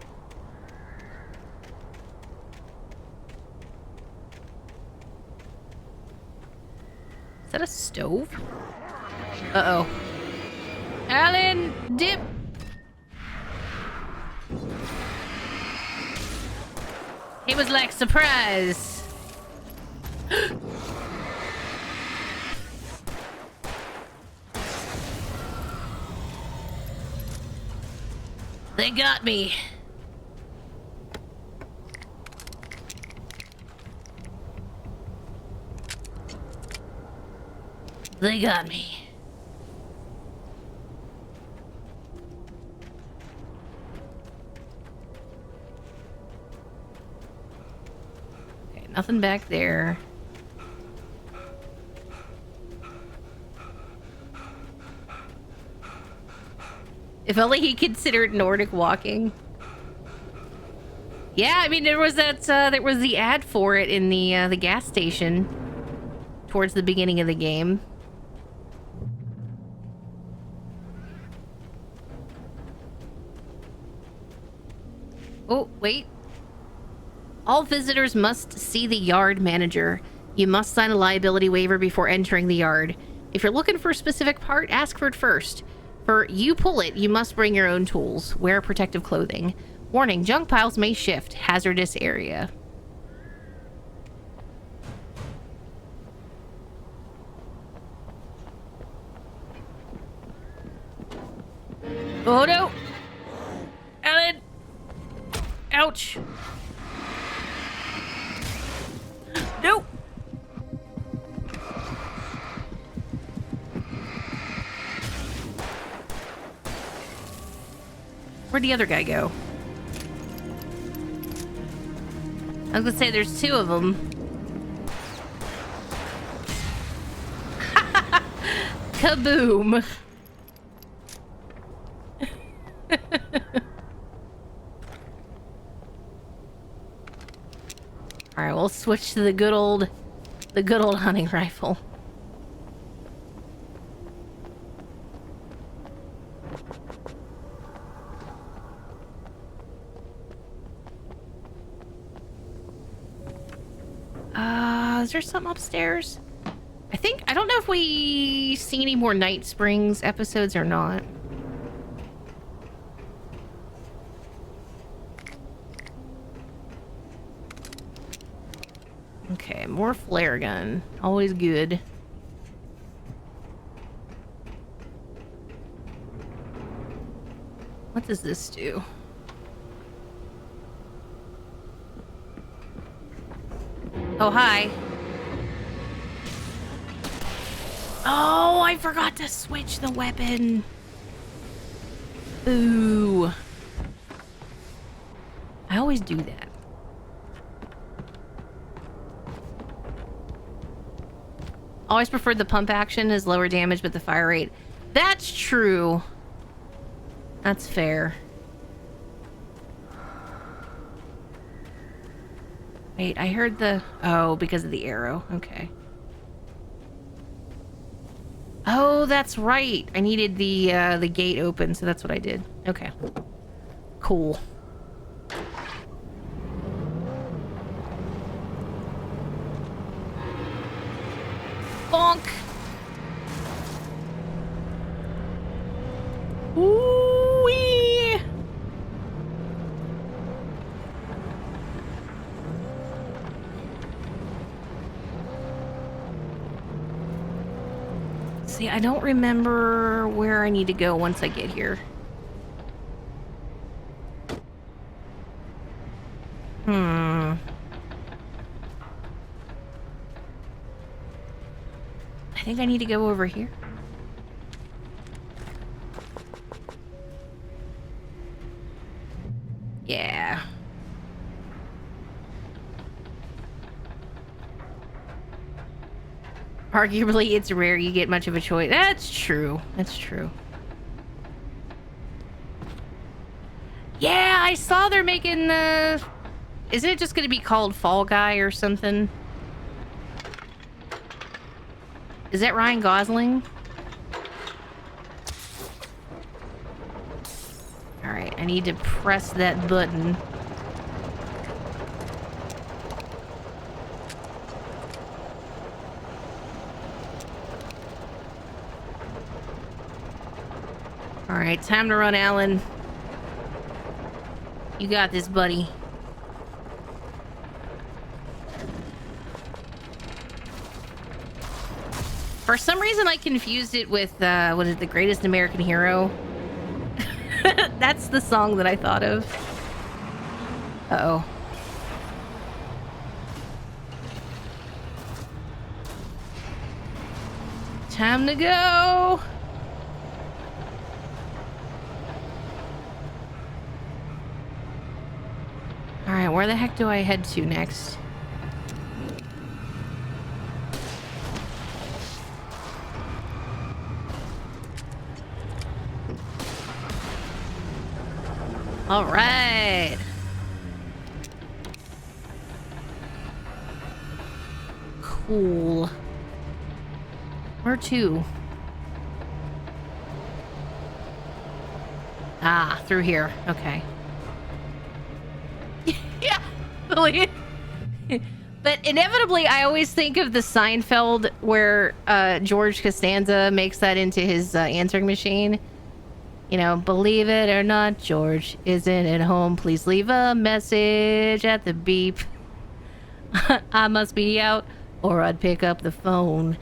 Is that a stove? Uh-oh. Alan, dip! He was like, surprise! They got me. They got me. Okay, nothing back there. If only he considered Nordic walking. Yeah, I mean, there was that, there was the ad for it in the gas station towards the beginning of the game. Oh, wait. All visitors must see the yard manager. You must sign a liability waiver before entering the yard. If you're looking for a specific part, ask for it first. For you pull it, you must bring your own tools. Wear protective clothing. Warning, junk piles may shift. Hazardous area. Oh no! Alan! Ouch! No! Where'd the other guy go? I was gonna say there's two of them. Kaboom! Alright, we'll switch to the good old hunting rifle. Is there something upstairs? I don't know if we see any more Night Springs episodes or not. Okay, more flare gun. Always good. What does this do? Oh, hi. Oh, I forgot to switch the weapon. Ooh. I always do that. Always preferred the pump action as lower damage, but the fire rate. That's true. That's fair. Wait, I heard the... Oh, because of the arrow. Okay. Oh, that's right. I needed the gate open, so that's what I did. Okay. Cool. Bonk! Ooh-wee! See, I don't remember where I need to go once I get here. I think I need to go over here. Yeah. Arguably, it's rare you get much of a choice. That's true. That's true. Yeah, I saw they're making Isn't it just going to be called Fall Guy or something? Is that Ryan Gosling? Alright, I need to press that button. Alright, time to run, Alan. You got this, buddy. For some reason, I confused it with, what is it, The Greatest American Hero? That's the song that I thought of. Uh-oh. Time to go! Alright, where the heck do I head to next? All right. Cool. Where to? Ah, through here. Okay. Yeah. But inevitably, I always think of the Seinfeld where George Costanza makes that into his answering machine. You know, believe it or not, George isn't at home. Please leave a message at the beep. I must be out or I'd pick up the phone.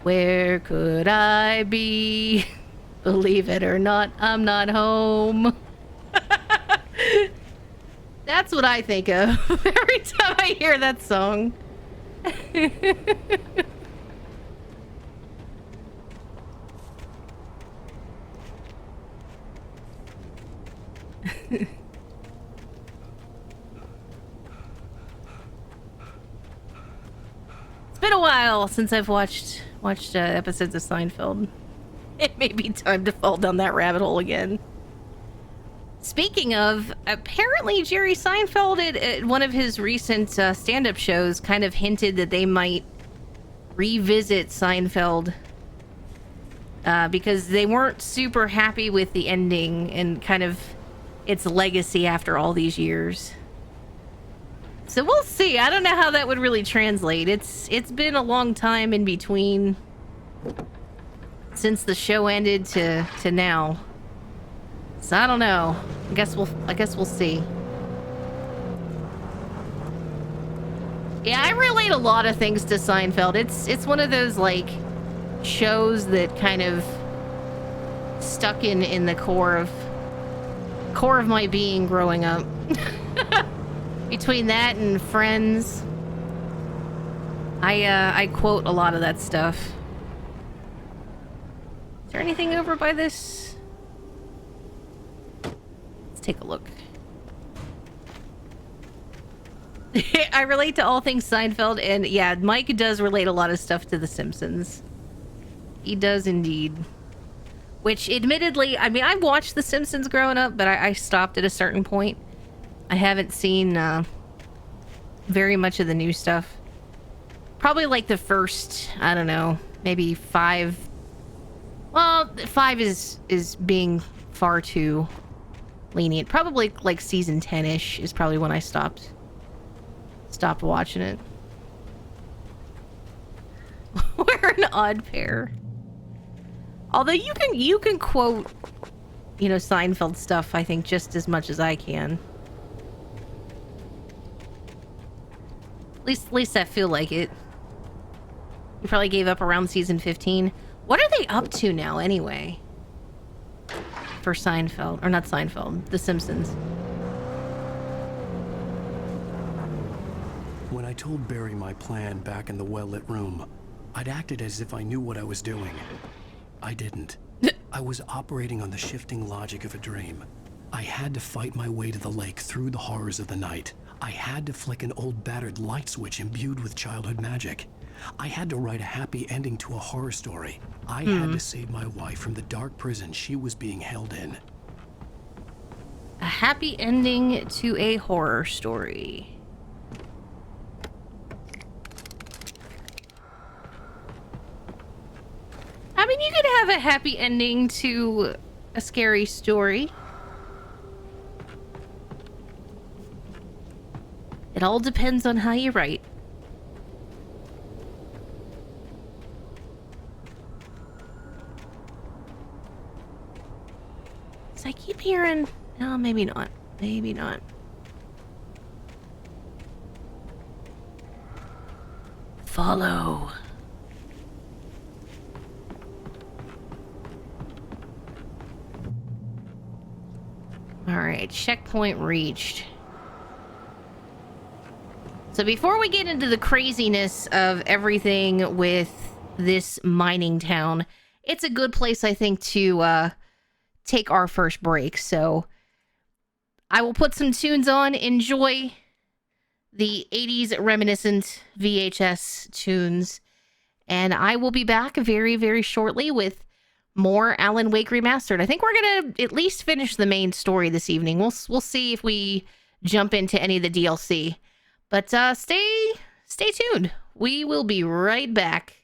Where could I be? Believe it or not, I'm not home. That's what I think of every time I hear that song. It's been a while since I've watched episodes of Seinfeld. It may be time to fall down that rabbit hole again. Speaking of, apparently Jerry Seinfeld at one of his recent stand-up shows kind of hinted that they might revisit Seinfeld because they weren't super happy with the ending and kind of its legacy after all these years. So we'll see. I don't know how that would really translate. It's been a long time in between since the show ended to now. So I don't know. I guess we'll see. Yeah, I relate a lot of things to Seinfeld. It's one of those like shows that kind of stuck in the core of my being growing up. Between that and Friends, I quote a lot of that stuff. Is there anything over by this? Let's take a look. I relate to all things Seinfeld, and yeah, Mike does relate a lot of stuff to The Simpsons. He does indeed. Which, admittedly, I mean, I watched The Simpsons growing up, but I stopped at a certain point. I haven't seen very much of the new stuff. Probably like the first, I don't know, maybe 5. Well, 5 is being far too lenient. Probably like season 10-ish is probably when I stopped watching it. We're an odd pair. Although you can quote, you know, Seinfeld stuff, I think, just as much as I can. At least I feel like it. You probably gave up around season 15. What are they up to now, anyway? For Seinfeld. Or not Seinfeld. The Simpsons. When I told Barry my plan back in the well-lit room, I'd acted as if I knew what I was doing. I didn't. I was operating on the shifting logic of a dream. I had to fight my way to the lake through the horrors of the night. I had to flick an old battered light switch imbued with childhood magic. I had to write a happy ending to a horror story. I had to save my wife from the dark prison she was being held in. A happy ending to a horror story. a happy ending to a scary story. It all depends on how you write. So I keep hearing... No, maybe not. Maybe not. Follow. Alright, checkpoint reached. So before we get into the craziness of everything with this mining town, it's a good place, I think, to take our first break. So I will put some tunes on, enjoy the 80s reminiscent VHS tunes, and I will be back very, very shortly with more Alan Wake Remastered. I think we're gonna at least finish the main story this evening. We'll see if we jump into any of the DLC. But stay tuned. We will be right back.